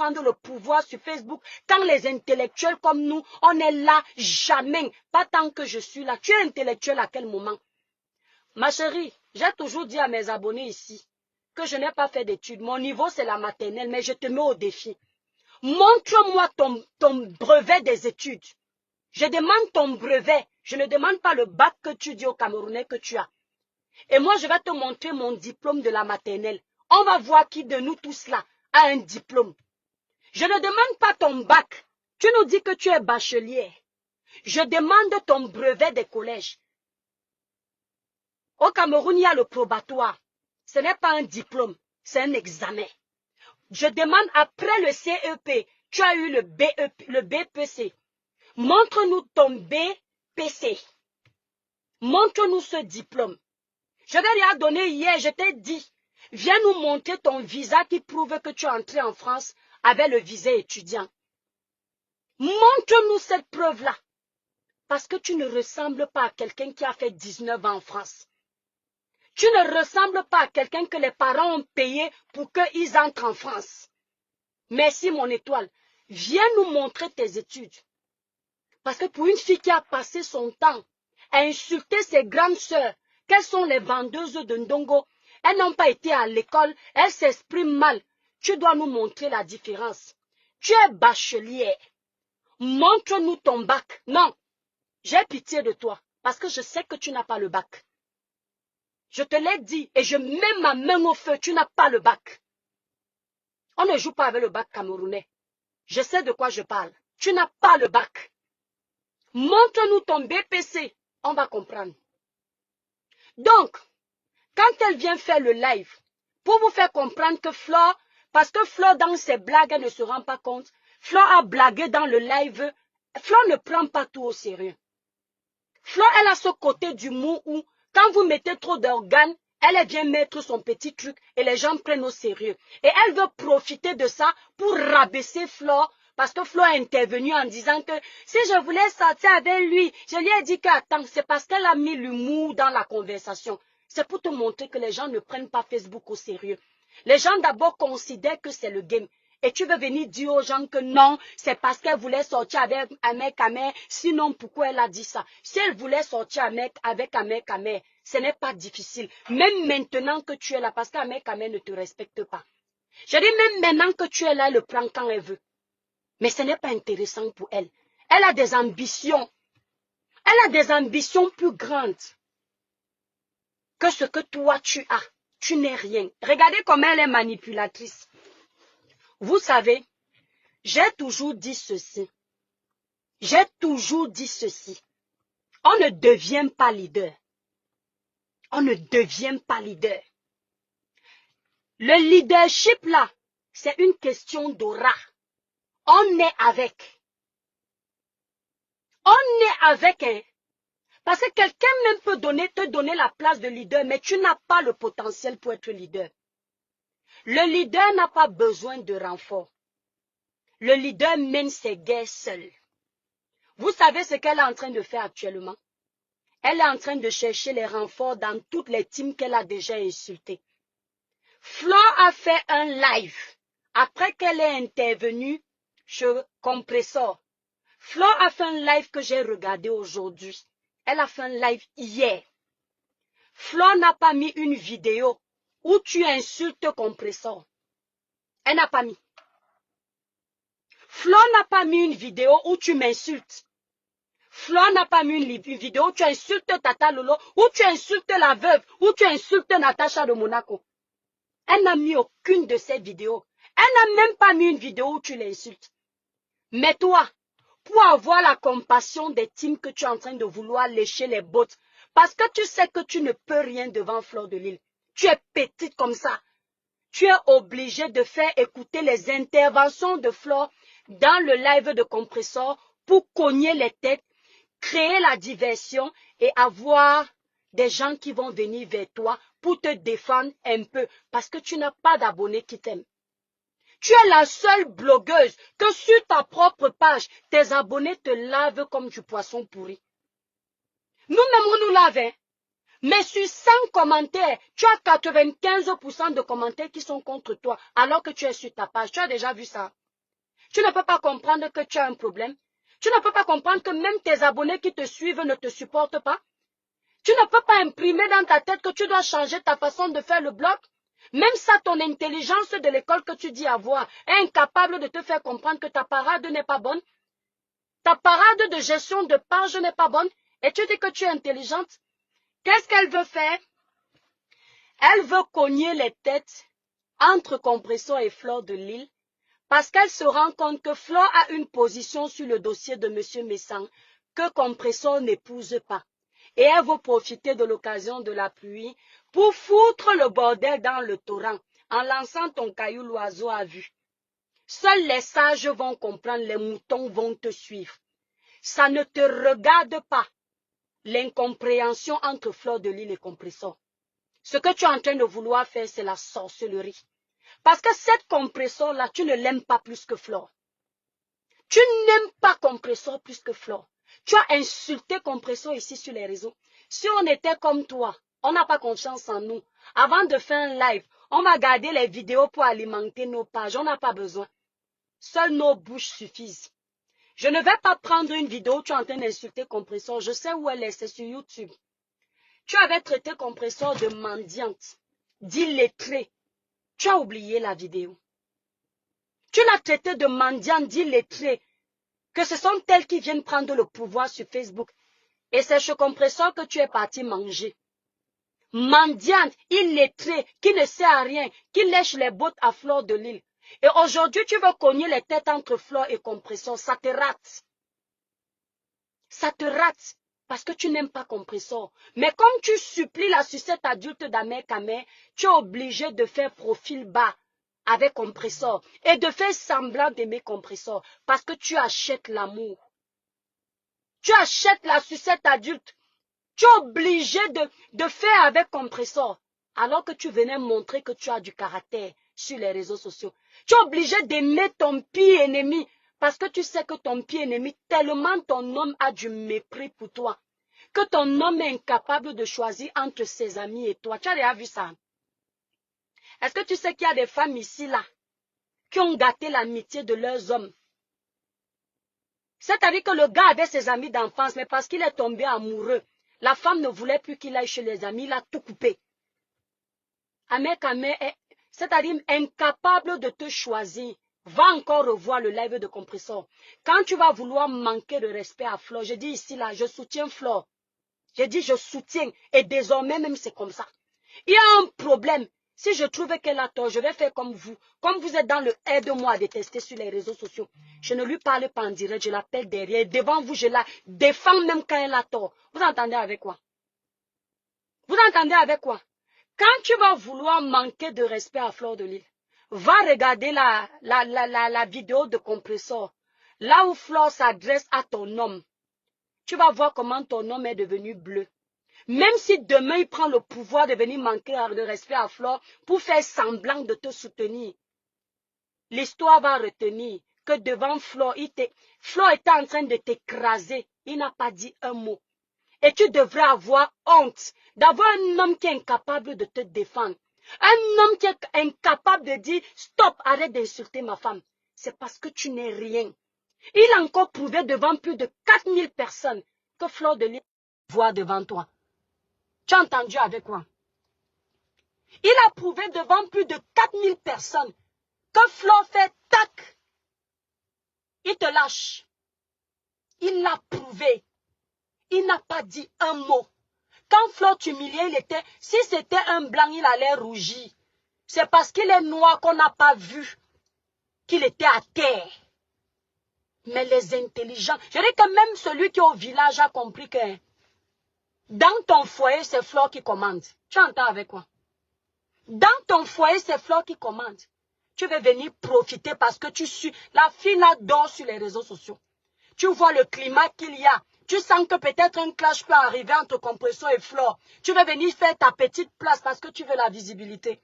prendre le pouvoir sur Facebook quand les intellectuels comme nous, on est là, jamais. Pas tant que je suis là. Tu es intellectuel à quel moment? Ma chérie, j'ai toujours dit à mes abonnés ici que je n'ai pas fait d'études. Mon niveau, c'est la maternelle, mais je te mets au défi. Montre-moi ton brevet des études. Je demande ton brevet. Je ne demande pas le bac que tu dis au Camerounais que tu as. Et moi, je vais te montrer mon diplôme de la maternelle. On va voir qui de nous tous là a un diplôme. Je ne demande pas ton bac. Tu nous dis que tu es bachelier. Je demande ton brevet des collèges. Au Cameroun, il y a le probatoire. Ce n'est pas un diplôme, c'est un examen. Je demande après le CEP, tu as eu le BPC. Montre-nous ton BPC. Montre-nous ce diplôme. Je vais lui donner hier, je t'ai dit, viens nous montrer ton visa qui prouve que tu es entré en France avec le visa étudiant. Montre-nous cette preuve-là. Parce que tu ne ressembles pas à quelqu'un qui a fait 19 ans en France. Tu ne ressembles pas à quelqu'un que les parents ont payé pour qu'ils entrent en France. Merci mon étoile. Viens nous montrer tes études. Parce que pour une fille qui a passé son temps à insulter ses grandes sœurs, qu'elles sont les vendeuses de Ndongo, elles n'ont pas été à l'école, elles s'expriment mal. Tu dois nous montrer la différence. Tu es bachelier. Montre-nous ton bac. Non, j'ai pitié de toi parce que je sais que tu n'as pas le bac. Je te l'ai dit et je mets ma main au feu, tu n'as pas le bac. On ne joue pas avec le bac camerounais. Je sais de quoi je parle. Tu n'as pas le bac. Montre-nous ton BPC, on va comprendre. Donc, quand elle vient faire le live, pour vous faire comprendre que Flore, parce que Flore dans ses blagues, elle ne se rend pas compte, Flore a blagué dans le live, Flore ne prend pas tout au sérieux. Flore, elle a ce côté d'humour où, quand vous mettez trop d'organes, elle vient mettre son petit truc et les gens prennent au sérieux. Et elle veut profiter de ça pour rabaisser Flore, parce que Flore est intervenue en disant que si je voulais sortir avec lui, je lui ai dit que attends, c'est parce qu'elle a mis l'humour dans la conversation. C'est pour te montrer que les gens ne prennent pas Facebook au sérieux. Les gens d'abord considèrent que c'est le game. Et tu veux venir dire aux gens que non, c'est parce qu'elle voulait sortir avec un mec à mère. Sinon, pourquoi elle a dit ça? Si elle voulait sortir avec un mec à mère, ce n'est pas difficile. Même maintenant que tu es là, parce qu'un mec à mère ne te respecte pas. Je dis même maintenant que tu es là, elle le prend quand elle veut. Mais ce n'est pas intéressant pour elle. Elle a des ambitions. Elle a des ambitions plus grandes que ce que toi tu as. Tu n'es rien. Regardez comment elle est manipulatrice. Vous savez, j'ai toujours dit ceci. J'ai toujours dit ceci. On ne devient pas leader. On ne devient pas leader. Le leadership là, c'est une question d'aura. On est avec. On est avec. Parce que quelqu'un même peut te donner la place de leader, mais tu n'as pas le potentiel pour être leader. Le leader n'a pas besoin de renfort. Le leader mène ses guerres seul. Vous savez ce qu'elle est en train de faire actuellement? Elle est en train de chercher les renforts dans toutes les teams qu'elle a déjà insultées. Flore a fait un live après qu'elle est intervenue chez Compressor. Flore a fait un live que j'ai regardé aujourd'hui. Elle a fait un live hier. Flore n'a pas mis une vidéo où tu insultes Compressor. Elle n'a pas mis. Flore n'a pas mis une vidéo où tu m'insultes. Flore n'a pas mis une vidéo où tu insultes Tata Lolo, où tu insultes la veuve, où tu insultes Natacha de Monaco. Elle n'a mis aucune de ces vidéos. Elle n'a même pas mis une vidéo où tu l'insultes. Mais toi, pour avoir la compassion des teams que tu es en train de vouloir lécher les bottes, parce que tu sais que tu ne peux rien devant Flore de Lille. Tu es petite comme ça. Tu es obligé de faire écouter les interventions de Flore dans le live de Compressor pour cogner les têtes, créer la diversion et avoir des gens qui vont venir vers toi pour te défendre un peu parce que tu n'as pas d'abonnés qui t'aiment. Tu es la seule blogueuse que sur ta propre page, tes abonnés te lavent comme du poisson pourri. Nous-mêmes, on nous lave. Mais sur 100 commentaires, tu as 95% de commentaires qui sont contre toi alors que tu es sur ta page. Tu as déjà vu ça? Tu ne peux pas comprendre que tu as un problème. Tu ne peux pas comprendre que même tes abonnés qui te suivent ne te supportent pas. Tu ne peux pas imprimer dans ta tête que tu dois changer ta façon de faire le blog. Même ça, ton intelligence de l'école que tu dis avoir est incapable de te faire comprendre que ta parade n'est pas bonne. Ta parade de gestion de page n'est pas bonne. Et tu dis que tu es intelligente. Qu'est-ce qu'elle veut faire? Elle veut cogner les têtes entre Compressor et Fleur de Lille parce qu'elle se rend compte que Fleur a une position sur le dossier de M. Messang que Compressor n'épouse pas. Et elle veut profiter de l'occasion de la pluie pour foutre le bordel dans le torrent en lançant ton caillou l'oiseau à vue. Seuls les sages vont comprendre, les moutons vont te suivre. Ça ne te regarde pas, l'incompréhension entre Fleur de Lille et Compressor. Ce que tu es en train de vouloir faire, c'est la sorcellerie. Parce que cette Compressor-là, tu ne l'aimes pas plus que Flore. Tu n'aimes pas Compressor plus que Flore. Tu as insulté Compressor ici sur les réseaux. Si on était comme toi, on n'a pas confiance en nous. Avant de faire un live, on va garder les vidéos pour alimenter nos pages. On n'a pas besoin. Seules nos bouches suffisent. Je ne vais pas prendre une vidéo où tu es en train d'insulter Compressor. Je sais où elle est, c'est sur YouTube. Tu avais traité Compressor de mendiante, d'illettré. Tu as oublié la vidéo. Tu l'as traité de mendiante, d'illettré, que ce sont elles qui viennent prendre le pouvoir sur Facebook. Et c'est chez Compressor que tu es parti manger. Mendiante, illettré, qui ne sait à rien, qui lèche les bottes à Fleur de Lille. Et aujourd'hui, tu veux cogner les têtes entre Fleur et Compressor. Ça te rate. Ça te rate. Parce que tu n'aimes pas Compressor. Mais comme tu supplies la sucette adulte d'Amer Kamer, tu es obligé de faire profil bas avec Compressor et de faire semblant d'aimer Compressor parce que tu achètes l'amour. Tu achètes la sucette adulte. Tu es obligé de faire avec Compressor alors que tu venais montrer que tu as du caractère sur les réseaux sociaux. Tu es obligé d'aimer ton pire ennemi. Parce que tu sais que ton pire ennemi, tellement ton homme a du mépris pour toi, que ton homme est incapable de choisir entre ses amis et toi. Tu as déjà vu ça? Est-ce que tu sais qu'il y a des femmes ici, là, qui ont gâté l'amitié de leurs hommes? C'est-à-dire que le gars avait ses amis d'enfance, mais parce qu'il est tombé amoureux, la femme ne voulait plus qu'il aille chez les amis, il a tout coupé. Amer Kamer est, c'est-à-dire incapable de te choisir. Va encore revoir le live de Compressor. Quand tu vas vouloir manquer de respect à Flore, je dis ici là, je soutiens Flore. Je dis je soutiens et désormais même c'est comme ça. Il y a un problème. Si je trouve qu'elle a tort, je vais faire comme vous. Comme vous êtes dans le aide-moi à détester sur les réseaux sociaux. Je ne lui parle pas en direct, je l'appelle derrière. Devant vous, je la défends même quand elle a tort. Vous entendez avec quoi? Vous entendez avec quoi? Quand tu vas vouloir manquer de respect à Fleur de Lille, va regarder la vidéo de Compressor. Là où Fleur s'adresse à ton homme. Tu vas voir comment ton homme est devenu bleu. Même si demain il prend le pouvoir de venir manquer de respect à Flore pour faire semblant de te soutenir, l'histoire va retenir que devant Flore, Flore était en train de t'écraser. Il n'a pas dit un mot. Et tu devrais avoir honte d'avoir un homme qui est incapable de te défendre. Un homme qui est incapable de dire « Stop, arrête d'insulter ma femme ». C'est parce que tu n'es rien. Il a encore prouvé devant plus de 4000 personnes que Fleur de Lille voit devant toi. Tu as entendu avec quoi? Il a prouvé devant plus de 4000 personnes que Flore fait tac. Il te lâche. Il l'a prouvé. Il n'a pas dit un mot. Quand Flore t'humiliait, il était, si c'était un blanc, il allait rougir. C'est parce qu'il est noir qu'on n'a pas vu qu'il était à terre. Mais les intelligents, je dis que même celui qui est au village a compris que dans ton foyer, c'est Flore qui commande. Tu entends avec quoi? Dans ton foyer, c'est Flore qui commande. Tu veux venir profiter parce que tu suis. La fille là dort sur les réseaux sociaux. Tu vois le climat qu'il y a. Tu sens que peut-être un clash peut arriver entre Compressor et Flore. Tu veux venir faire ta petite place parce que tu veux la visibilité.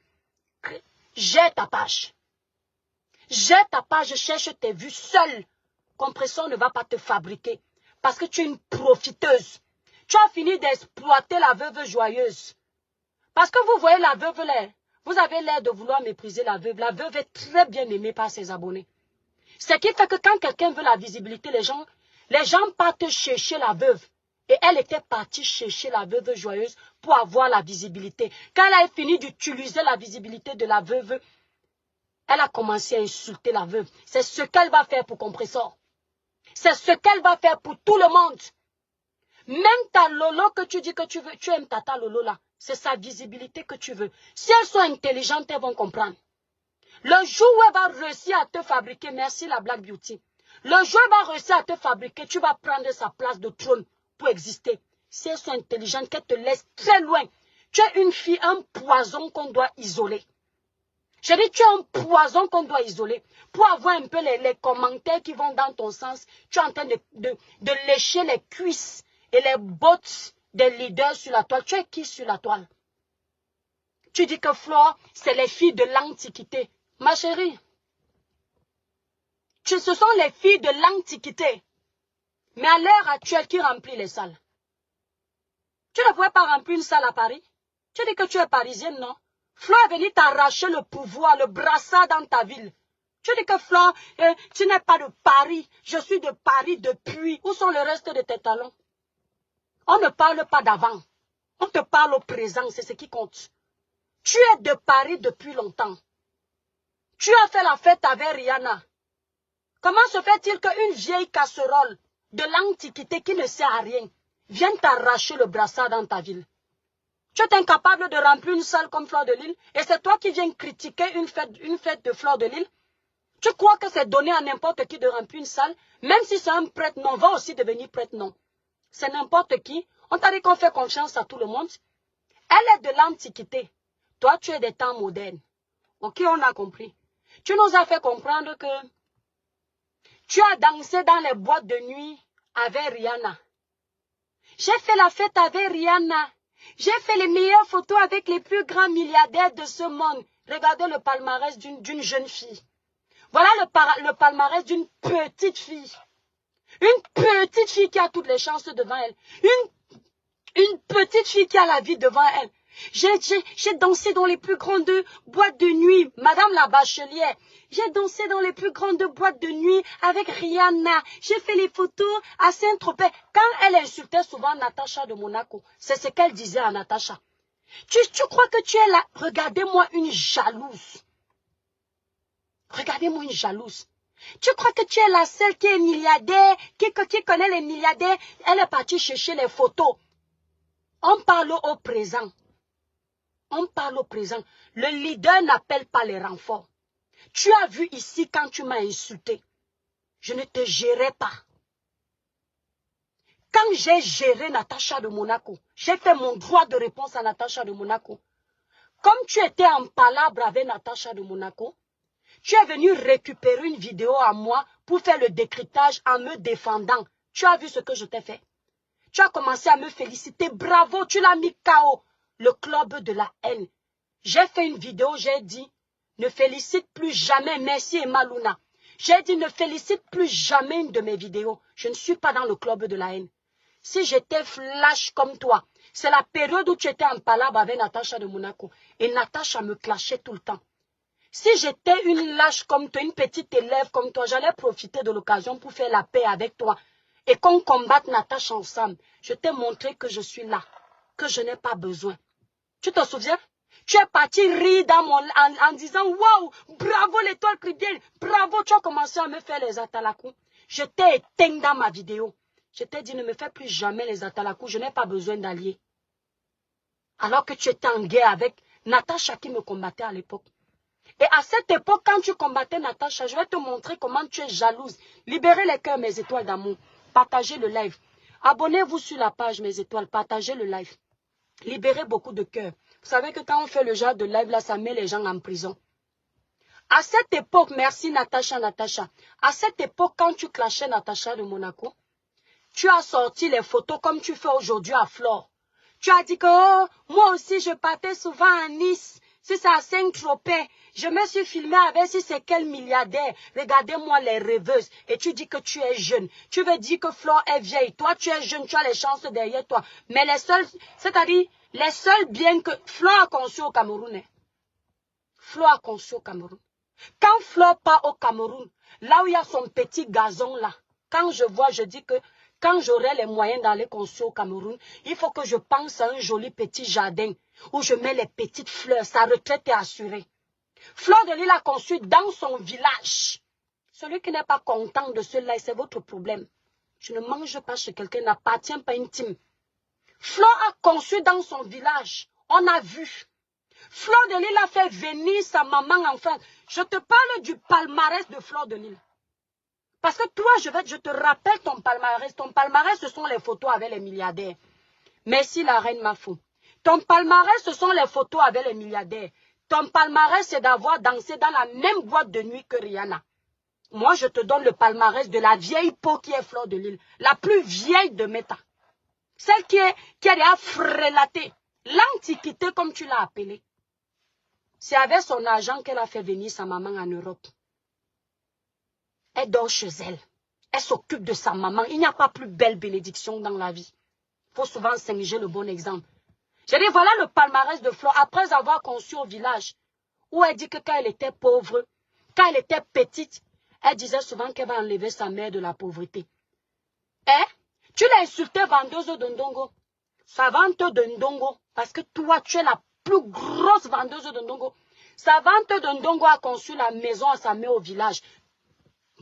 Jette ta page. Jette ta page, cherche tes vues seule. Compressor ne va pas te fabriquer. Parce que tu es une profiteuse. Tu as fini d'exploiter la veuve joyeuse. Parce que vous voyez la veuve là. Vous avez l'air de vouloir mépriser la veuve. La veuve est très bien aimée par ses abonnés. Ce qui fait que quand quelqu'un veut la visibilité, les gens partent chercher la veuve. Et elle était partie chercher la veuve joyeuse pour avoir la visibilité. Quand elle a fini d'utiliser la visibilité de la veuve, elle a commencé à insulter la veuve. C'est ce qu'elle va faire pour Compressor. C'est ce qu'elle va faire pour tout le monde. Même ta Lolo que tu dis que tu veux, tu aimes Tata Lolo là, c'est sa visibilité que tu veux. Si elles sont intelligentes, elles vont comprendre. Le jour où elle va réussir à te fabriquer, merci la Black Beauty, le jour où elle va réussir à te fabriquer, tu vas prendre sa place de trône pour exister. Si elles sont intelligentes, qu'elles te laissent très loin. Tu es une fille, un poison qu'on doit isoler. Je dis, tu es un poison qu'on doit isoler. Pour avoir un peu les commentaires qui vont dans ton sens, tu es en train de lécher les cuisses et les bottes des leaders sur la toile. Tu es qui sur la toile? Tu dis que Flore, c'est les filles de l'Antiquité. Ma chérie, ce sont les filles de l'Antiquité. Mais à l'heure actuelle, qui remplit les salles? Tu ne pouvais pas remplir une salle à Paris? Tu dis que tu es parisienne, non? Flore est venue t'arracher le pouvoir, le brassard dans ta ville. Tu dis que Flore, tu n'es pas de Paris. Je suis de Paris depuis. Où sont le reste de tes talons? On ne parle pas d'avant. On te parle au présent, c'est ce qui compte. Tu es de Paris depuis longtemps. Tu as fait la fête avec Rihanna. Comment se fait-il qu'une vieille casserole de l'Antiquité qui ne sert à rien vienne t'arracher le brassard dans ta ville? Tu es incapable de remplir une salle comme Fleur de Lille et c'est toi qui viens critiquer une fête de Fleur de Lille? Tu crois que c'est donné à n'importe qui de remplir une salle? Même si c'est un prêtre non, va aussi devenir prêtre non. C'est n'importe qui. On t'a dit qu'on fait confiance à tout le monde. Elle est de l'Antiquité. Toi, tu es des temps modernes. Ok, on a compris. Tu nous as fait comprendre que tu as dansé dans les boîtes de nuit avec Rihanna. J'ai fait la fête avec Rihanna. J'ai fait les meilleures photos avec les plus grands milliardaires de ce monde. Regardez le palmarès d'une jeune fille. Voilà le palmarès d'une petite fille. Une petite fille qui a toutes les chances devant elle. Une petite fille qui a la vie devant elle. J'ai dansé dans les plus grandes boîtes de nuit, Madame la Bachelière. J'ai dansé dans les plus grandes boîtes de nuit avec Rihanna. J'ai fait les photos à Saint-Tropez. Quand elle insultait souvent Natacha de Monaco, c'est ce qu'elle disait à Natacha. Tu crois que tu es là? Regardez-moi une jalouse. Regardez-moi une jalouse. Tu crois que tu es la seule qui est milliardaire, qui connaît les milliardaires? Elle est partie chercher les photos. On parle au présent. On parle au présent. Le leader n'appelle pas les renforts. Tu as vu ici quand tu m'as insulté. Je ne te gérais pas. Quand j'ai géré Natacha de Monaco, j'ai fait mon droit de réponse à Natacha de Monaco. Comme tu étais en palabre avec Natacha de Monaco, tu es venu récupérer une vidéo à moi pour faire le décryptage en me défendant. Tu as vu ce que je t'ai fait? Tu as commencé à me féliciter. Bravo, tu l'as mis KO. Le club de la haine. J'ai fait une vidéo, j'ai dit, ne félicite plus jamais Merci Emma Luna. J'ai dit, ne félicite plus jamais une de mes vidéos. Je ne suis pas dans le club de la haine. Si j'étais flash comme toi, c'est la période où tu étais en palabre avec Natacha de Monaco. Et Natacha me clashait tout le temps. Si j'étais une lâche comme toi, une petite élève comme toi, j'allais profiter de l'occasion pour faire la paix avec toi. Et qu'on combatte Natacha ensemble. Je t'ai montré que je suis là, que je n'ai pas besoin. Tu te souviens? Tu es parti rire en disant, waouh, bravo l'étoile chrétienne, bravo, tu as commencé à me faire les atalakou. Je t'ai éteint dans ma vidéo. Je t'ai dit, ne me fais plus jamais les atalakou, je n'ai pas besoin d'alliés. Alors que tu étais en guerre avec Natacha qui me combattait à l'époque. Et à cette époque, quand tu combattais Natacha, je vais te montrer comment tu es jalouse. Libérez les cœurs, mes étoiles d'amour. Partagez le live. Abonnez-vous sur la page, mes étoiles. Partagez le live. Libérez beaucoup de cœurs. Vous savez que quand on fait le genre de live, là, ça met les gens en prison. À cette époque, merci Natacha. À cette époque, quand tu clashais Natacha de Monaco, tu as sorti les photos comme tu fais aujourd'hui à Flore. Tu as dit que, oh, moi aussi, je partais souvent à Nice. Si c'est à Saint-Tropez, je me suis filmé avec si c'est quel milliardaire. Regardez-moi les rêveuses. Et tu dis que tu es jeune. Tu veux dire que Flore est vieille. Toi, tu es jeune, tu as les chances derrière toi. Mais les seuls, c'est-à-dire, les seuls biens que Flore a conçus au Cameroun. Flore a conçu au Cameroun. Quand Fleur part au Cameroun, là où il y a son petit gazon là, quand je vois, je dis que quand j'aurai les moyens d'aller construire au Cameroun, il faut que je pense à un joli petit jardin où je mets les petites fleurs. Sa retraite est assurée. Fleur de Lys a construit dans son village. Celui qui n'est pas content de cela, c'est votre problème. Je ne mange pas chez quelqu'un, n'appartient pas intime. Fleur a construit dans son village. On a vu. Fleur de Lys a fait venir sa maman enfin. Je te parle du palmarès de Fleur de Lys. Parce que toi, je te rappelle ton palmarès. Ton palmarès, ce sont les photos avec les milliardaires. Merci la reine Mafou. Ton palmarès, ce sont les photos avec les milliardaires. Ton palmarès, c'est d'avoir dansé dans la même boîte de nuit que Rihanna. Moi, je te donne le palmarès de la vieille peau qui est Fleur de Lys. La plus vieille de Meta. Celle qui a déjà frélaté. L'antiquité, comme tu l'as appelée. C'est avec son argent qu'elle a fait venir sa maman en Europe. Elle dort chez elle. Elle s'occupe de sa maman. Il n'y a pas plus belle bénédiction dans la vie. Il faut souvent s'engager le bon exemple. J'ai dit, voilà le palmarès de Fleur. Après avoir conçu au village, où elle dit que quand elle était pauvre, quand elle était petite, elle disait souvent qu'elle va enlever sa mère de la pauvreté. Hein? Tu l'as insultée vendeuse de Ndongo. Sa vente de Ndongo. Parce que toi, tu es la plus grosse vendeuse de Ndongo. Sa vente de Ndongo a conçu la maison à sa mère au village.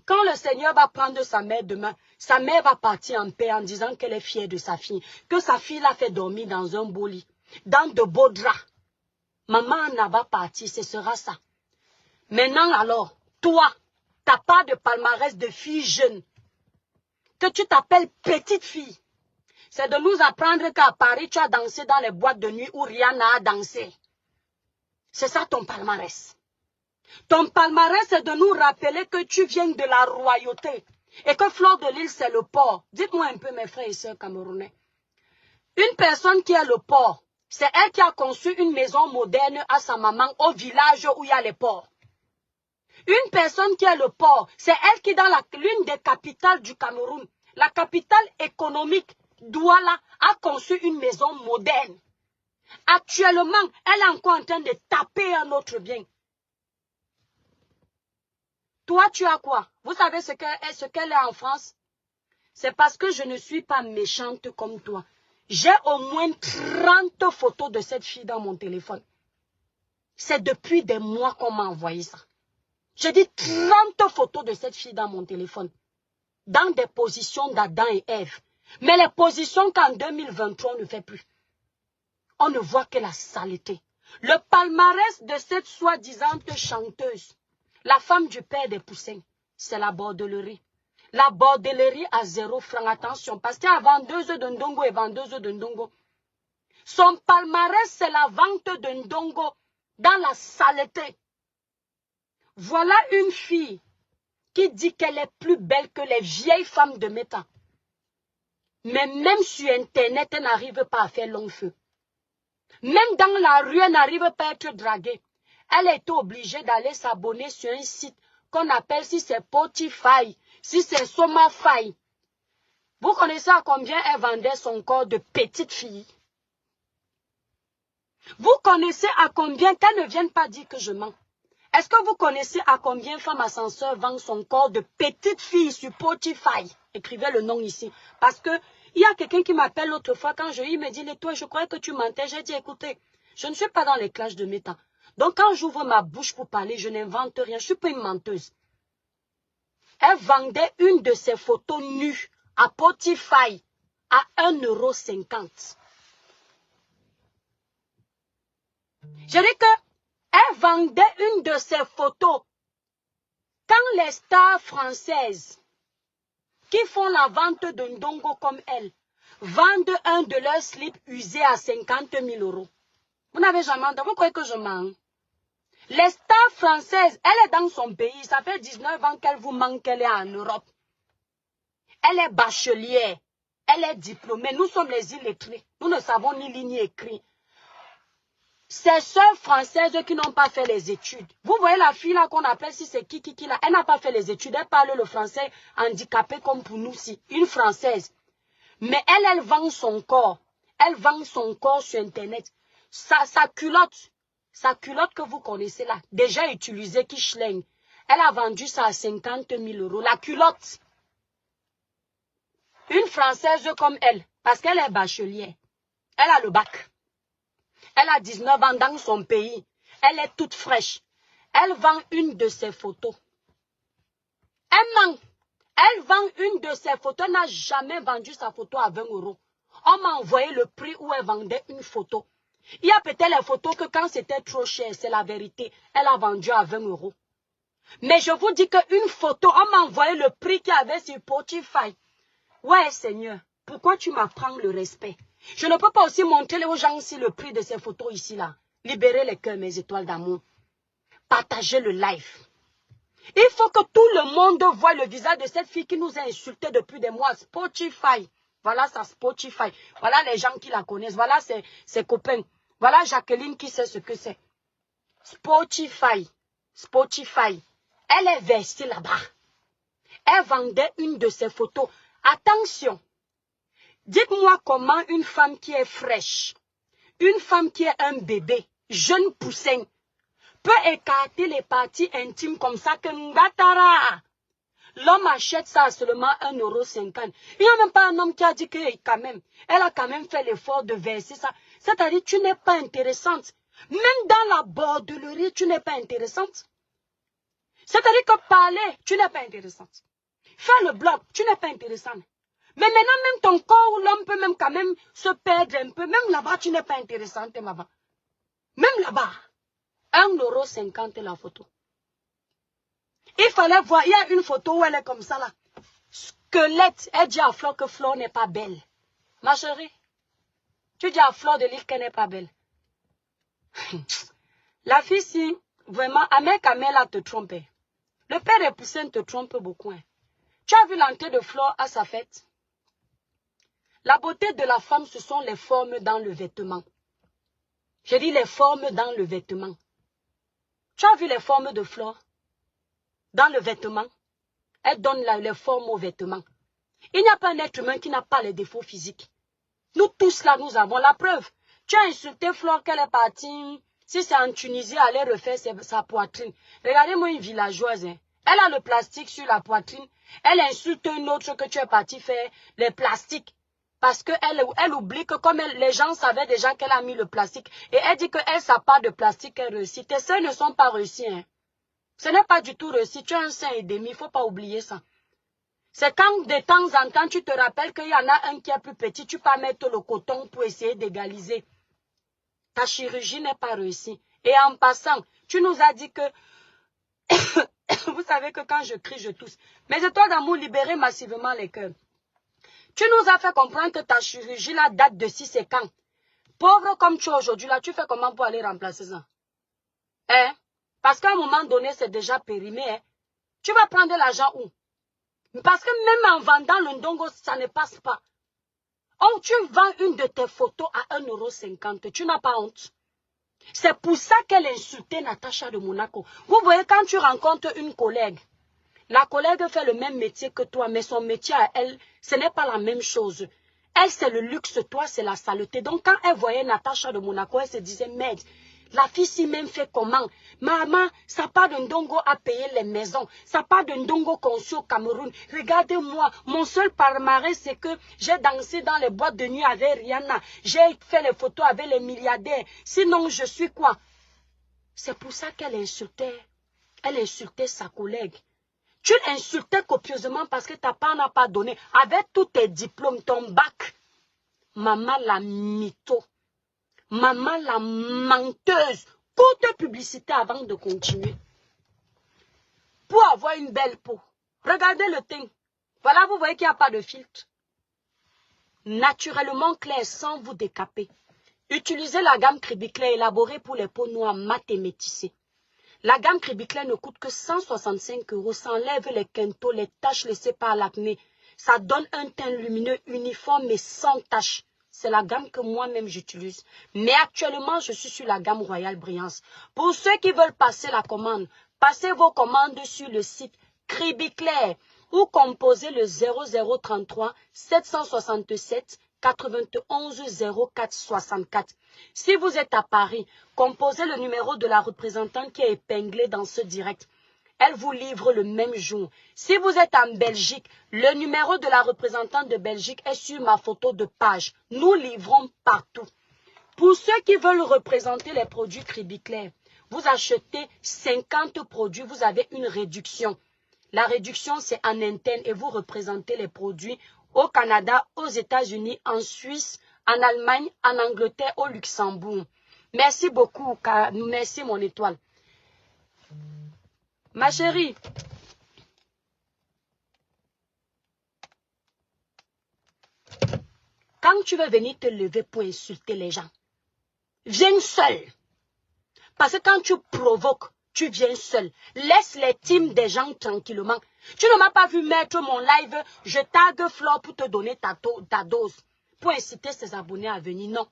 Quand le Seigneur va prendre sa mère demain, sa mère va partir en paix en disant qu'elle est fière de sa fille. Que sa fille l'a fait dormir dans un beau lit, dans de beaux draps. Maman n'a pas parti, ce sera ça. Maintenant alors, toi, tu n'as pas de palmarès de fille jeune. Que tu t'appelles petite fille. C'est de nous apprendre qu'à Paris, tu as dansé dans les boîtes de nuit où Rihanna a dansé. C'est ça ton palmarès. Ton palmarès, c'est de nous rappeler que tu viens de la royauté et que Fleur de Lys, c'est le port. Dites-moi un peu, mes frères et sœurs camerounais. Une personne qui est le port, c'est elle qui a conçu une maison moderne à sa maman au village où il y a les ports. Une personne qui est le port, c'est elle qui, dans l'une des capitales du Cameroun, la capitale économique, Douala, a conçu une maison moderne. Actuellement, elle est encore en train de taper un autre bien. Toi, tu as quoi? Vous savez ce qu'elle est en France? C'est parce que je ne suis pas méchante comme toi. J'ai au moins 30 photos de cette fille dans mon téléphone. C'est depuis des mois qu'on m'a envoyé ça. J'ai dit 30 photos de cette fille dans mon téléphone. Dans des positions d'Adam et Ève. Mais les positions qu'en 2023, on ne fait plus. On ne voit que la saleté. Le palmarès de cette soi-disant chanteuse. La femme du père des poussins, c'est la bordellerie. La bordellerie à 0 francs, attention, parce qu'il y a vendeuse de Ndongo et vendeuse de Ndongo. Son palmarès, c'est la vente de Ndongo dans la saleté. Voilà une fille qui dit qu'elle est plus belle que les vieilles femmes de Meta. Mais même sur Internet, elle n'arrive pas à faire long feu. Même dans la rue, elle n'arrive pas à être draguée. Elle a été obligée d'aller s'abonner sur un site qu'on appelle, si c'est Spotify, si c'est Somafy. Vous connaissez à combien elle vendait son corps de petite fille? Vous connaissez à combien, qu'elle ne vienne pas dire que je mens. Est-ce que vous connaissez à combien Femme Ascenseur vend son corps de petite fille sur Spotify? Écrivez le nom ici. Parce que il y a quelqu'un qui m'appelle l'autre fois quand il me dit, toi, je croyais que tu mentais. J'ai dit, écoutez, je ne suis pas dans les clashs de Meta. Donc, quand j'ouvre ma bouche pour parler, je n'invente rien. Je ne suis pas une menteuse. Elle vendait une de ses photos nues à Spotify à 1,50 €. Je dis qu'elle vendait une de ses photos. Quand les stars françaises qui font la vente de Ndongo comme elle vendent un de leurs slips usés à 50 000 €. Vous n'avez jamais entendu, vous croyez que je mens? Les stars françaises, elle est dans son pays, ça fait 19 ans qu'elle vous manque, qu'elle est en Europe. Elle est bachelière, elle est diplômée, nous sommes les illettrés, nous ne savons ni lire ni écrire. Ces sœurs françaises qui n'ont pas fait les études. Vous voyez la fille là qu'on appelle, si c'est qui là, elle n'a pas fait les études, elle parle le français handicapé comme pour nous, si, une française. Mais elle vend son corps. Elle vend son corps sur Internet. Sa culotte, Sa culotte que vous connaissez là, déjà utilisée, qui schlingue. Elle a vendu ça à 50 000 €. La culotte. Une Française comme elle, parce qu'elle est bachelière. Elle a le bac. Elle a 19 ans dans son pays. Elle est toute fraîche. Elle vend une de ses photos. Elle vend une de ses photos. Elle n'a jamais vendu sa photo à 20 €. On m'a envoyé le prix où elle vendait une photo. Il y a peut-être les photos que quand c'était trop cher, c'est la vérité. Elle a vendu à 20 €. Mais je vous dis qu'une photo, on m'a envoyé le prix qu'il y avait sur Spotify. Ouais, Seigneur, pourquoi tu m'apprends le respect? Je ne peux pas aussi montrer aux gens aussi le prix de ces photos ici, là. Libérez les cœurs, mes étoiles d'amour. Partagez le live. Il faut que tout le monde voie le visage de cette fille qui nous a insultés depuis des mois. Spotify. Voilà ça, Spotify. Voilà les gens qui la connaissent. Voilà ses copains. Voilà Jacqueline qui sait ce que c'est. Spotify. Spotify. Elle est versée là-bas. Elle vendait une de ses photos. Attention. Dites-moi comment une femme qui est fraîche, une femme qui est un bébé, jeune poussin, peut écarter les parties intimes comme ça que Ngatara. L'homme achète ça à seulement 1,50 €. Il n'y a même pas un homme qui a dit que quand même, elle a quand même fait l'effort de verser ça. C'est-à-dire tu n'es pas intéressante. Même dans la bordellerie, tu n'es pas intéressante. C'est-à-dire que parler, tu n'es pas intéressante. Faire le blog, tu n'es pas intéressante. Mais maintenant, même ton corps, l'homme peut même quand même se perdre un peu. Même là-bas, tu n'es pas intéressante, là-bas. Même là-bas, 1,50 € la photo. Il fallait voir, il y a une photo où elle est comme ça là. Squelette, elle dit à Flore que Flore n'est pas belle. Ma chérie, tu dis à Flore de Lille qu'elle n'est pas belle. La fille, si, vraiment, Amel Kamela te trompe. Le père et Poussin te trompe beaucoup. Hein. Tu as vu l'entrée de Flore à sa fête? La beauté de la femme, ce sont les formes dans le vêtement. Je dis les formes dans le vêtement. Tu as vu les formes de Flore? Dans le vêtement, elle donne les formes au vêtement. Il n'y a pas un être humain qui n'a pas les défauts physiques. Nous tous là, nous avons la preuve. Tu as insulté Flore qu'elle est partie, si c'est en Tunisie, elle allait refaire sa poitrine. Regardez-moi une villageoise. Hein. Elle a le plastique sur la poitrine. Elle insulte une autre que tu es parti faire les plastiques. Parce qu'elle oublie que comme les gens savaient déjà qu'elle a mis le plastique. Et elle dit qu'elle, sa part de plastique est réussie. Tes seins ne sont pas réussis. Hein. Ce n'est pas du tout réussi. Tu as un sein et demi. Il ne faut pas oublier ça. C'est quand de temps en temps, tu te rappelles qu'il y en a un qui est plus petit. Tu peux mettre le coton pour essayer d'égaliser. Ta chirurgie n'est pas réussie. Et en passant, tu nous as dit que... Vous savez que quand je crie, je tousse. Mais c'est toi d'amour, libérer massivement les cœurs. Tu nous as fait comprendre que ta chirurgie là date de 6 et quand. Pauvre comme tu es aujourd'hui là, tu fais comment pour aller remplacer ça? Hein? Parce qu'à un moment donné, c'est déjà périmé. Hein? Tu vas prendre l'argent où? Parce que même en vendant le ndongo, ça ne passe pas. Oh, tu vends une de tes photos à 1,50 €. Tu n'as pas honte. C'est pour ça qu'elle insultait Natacha de Monaco. Vous voyez, quand tu rencontres une collègue, la collègue fait le même métier que toi, mais son métier à elle, ce n'est pas la même chose. Elle, c'est le luxe, toi, c'est la saleté. Donc, quand elle voyait Natacha de Monaco, elle se disait, merde, la fille si même fait comment? Maman, ça part de Ndongo à payer les maisons. Ça part de Ndongo conçu au Cameroun. Regardez-moi, mon seul palmarès, c'est que j'ai dansé dans les boîtes de nuit avec Rihanna. J'ai fait les photos avec les milliardaires. Sinon, je suis quoi? C'est pour ça qu'elle insultait. Elle insultait sa collègue. Tu l'insultais copieusement parce que ta part n'a pas donné. Avec tous tes diplômes, ton bac. Maman la mytho. Maman la menteuse. Courte publicité avant de continuer. Pour avoir une belle peau. Regardez le teint. Voilà, vous voyez qu'il n'y a pas de filtre. Naturellement clair sans vous décaper. Utilisez la gamme Cribiclair élaborée pour les peaux noires mat et métissées. La gamme Cribiclair ne coûte que 165 €. Ça enlève les quintaux, les taches laissées par l'acné. Ça donne un teint lumineux, uniforme et sans taches. C'est la gamme que moi-même j'utilise. Mais actuellement, je suis sur la gamme Royale Brillance. Pour ceux qui veulent passer la commande, passez vos commandes sur le site Cribiclair ou composez le 0033 767 91 04 64. Si vous êtes à Paris, composez le numéro de la représentante qui est épinglé dans ce direct. Elle vous livre le même jour. Si vous êtes en Belgique, le numéro de la représentante de Belgique est sur ma photo de page. Nous livrons partout. Pour ceux qui veulent représenter les produits Cribiclair, vous achetez 50 produits, vous avez une réduction. La réduction, c'est en interne et vous représentez les produits au Canada, aux États-Unis, en Suisse, en Allemagne, en Angleterre, au Luxembourg. Merci beaucoup, merci mon étoile. Ma chérie, quand tu veux venir te lever pour insulter les gens, viens seul. Parce que quand tu provoques, tu viens seul. Laisse les teams des gens tranquillement. Tu ne m'as pas vu mettre mon live, je tag Flore pour te donner ta dose. Pour inciter ses abonnés à venir, non.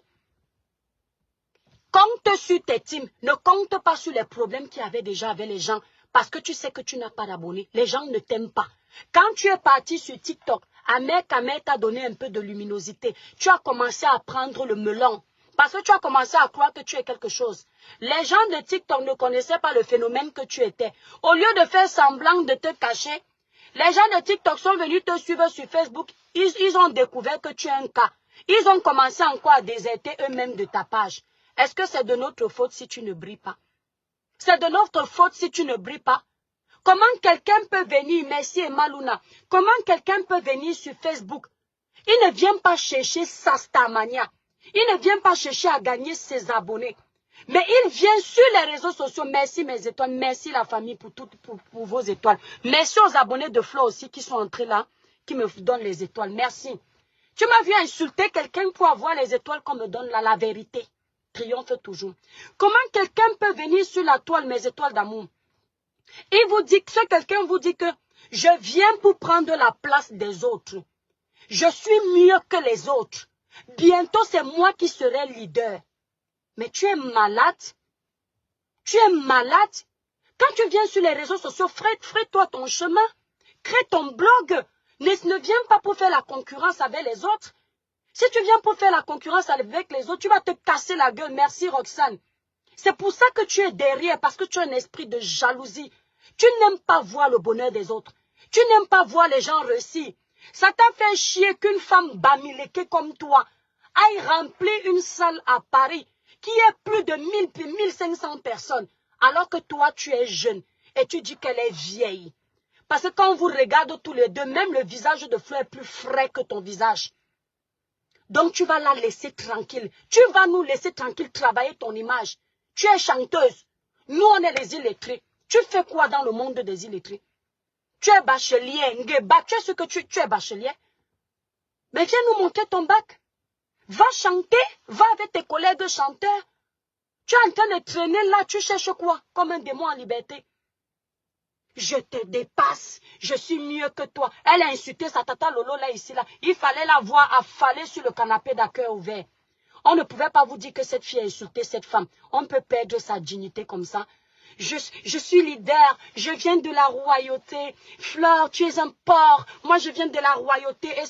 Compte sur tes teams. Ne compte pas sur les problèmes qu'il y avait déjà avec les gens. Parce que tu sais que tu n'as pas d'abonnés. Les gens ne t'aiment pas. Quand tu es parti sur TikTok, Ahmed t'a donné un peu de luminosité. Tu as commencé à prendre le melon. Parce que tu as commencé à croire que tu es quelque chose. Les gens de TikTok ne connaissaient pas le phénomène que tu étais. Au lieu de faire semblant de te cacher, les gens de TikTok sont venus te suivre sur Facebook. Ils ont découvert que tu es un cas. Ils ont commencé encore à déserter eux-mêmes de ta page. Est-ce que c'est de notre faute si tu ne brilles pas? C'est de notre faute si tu ne brilles pas. Comment quelqu'un peut venir, merci Emaluna, comment quelqu'un peut venir sur Facebook? Il ne vient pas chercher sa Starmania. Il ne vient pas chercher à gagner ses abonnés. Mais il vient sur les réseaux sociaux. Merci mes étoiles. Merci la famille pour vos étoiles. Merci aux abonnés de Flore aussi qui sont entrés là, qui me donnent les étoiles. Merci. Tu m'as vu insulter quelqu'un pour avoir les étoiles qu'on me donne là, la vérité. Triomphe toujours. Comment quelqu'un peut venir sur la toile, mes étoiles d'amour? Il vous dit que ce quelqu'un vous dit que je viens pour prendre la place des autres. Je suis mieux que les autres. Bientôt, c'est moi qui serai leader. Mais tu es malade. Tu es malade. Quand tu viens sur les réseaux sociaux, ferai-toi ton chemin. Crée ton blog. Ne viens pas pour faire la concurrence avec les autres. Si tu viens pour faire la concurrence avec les autres, tu vas te casser la gueule. Merci Roxane. C'est pour ça que tu es derrière, parce que tu as un esprit de jalousie. Tu n'aimes pas voir le bonheur des autres. Tu n'aimes pas voir les gens réussir. Ça t'a fait chier qu'une femme bamileke comme toi aille remplir une salle à Paris qui est plus de 1500 personnes, alors que toi, tu es jeune et tu dis qu'elle est vieille. Parce que quand on vous regarde tous les deux, même le visage de Fleur est plus frais que ton visage. Donc tu vas la laisser tranquille. Tu vas nous laisser tranquille travailler ton image. Tu es chanteuse. Nous, on est les illettrés. Tu fais quoi dans le monde des illettrés? Tu es bachelier, Ngeba, tu es ce que tu es bachelier. Mais viens nous montrer ton bac. Va chanter, va avec tes collègues chanteurs. Tu es en train de traîner là, tu cherches quoi? Comme un démon en liberté. Je te dépasse, je suis mieux que toi. Elle a insulté sa tata Lolo là, ici, là. Il fallait la voir affaler sur le canapé d'accueil ouvert. On ne pouvait pas vous dire que cette fille a insulté cette femme. On peut perdre sa dignité comme ça. Je suis leader, je viens de la royauté. Flore, tu es un porc. Moi, je viens de la royauté. Et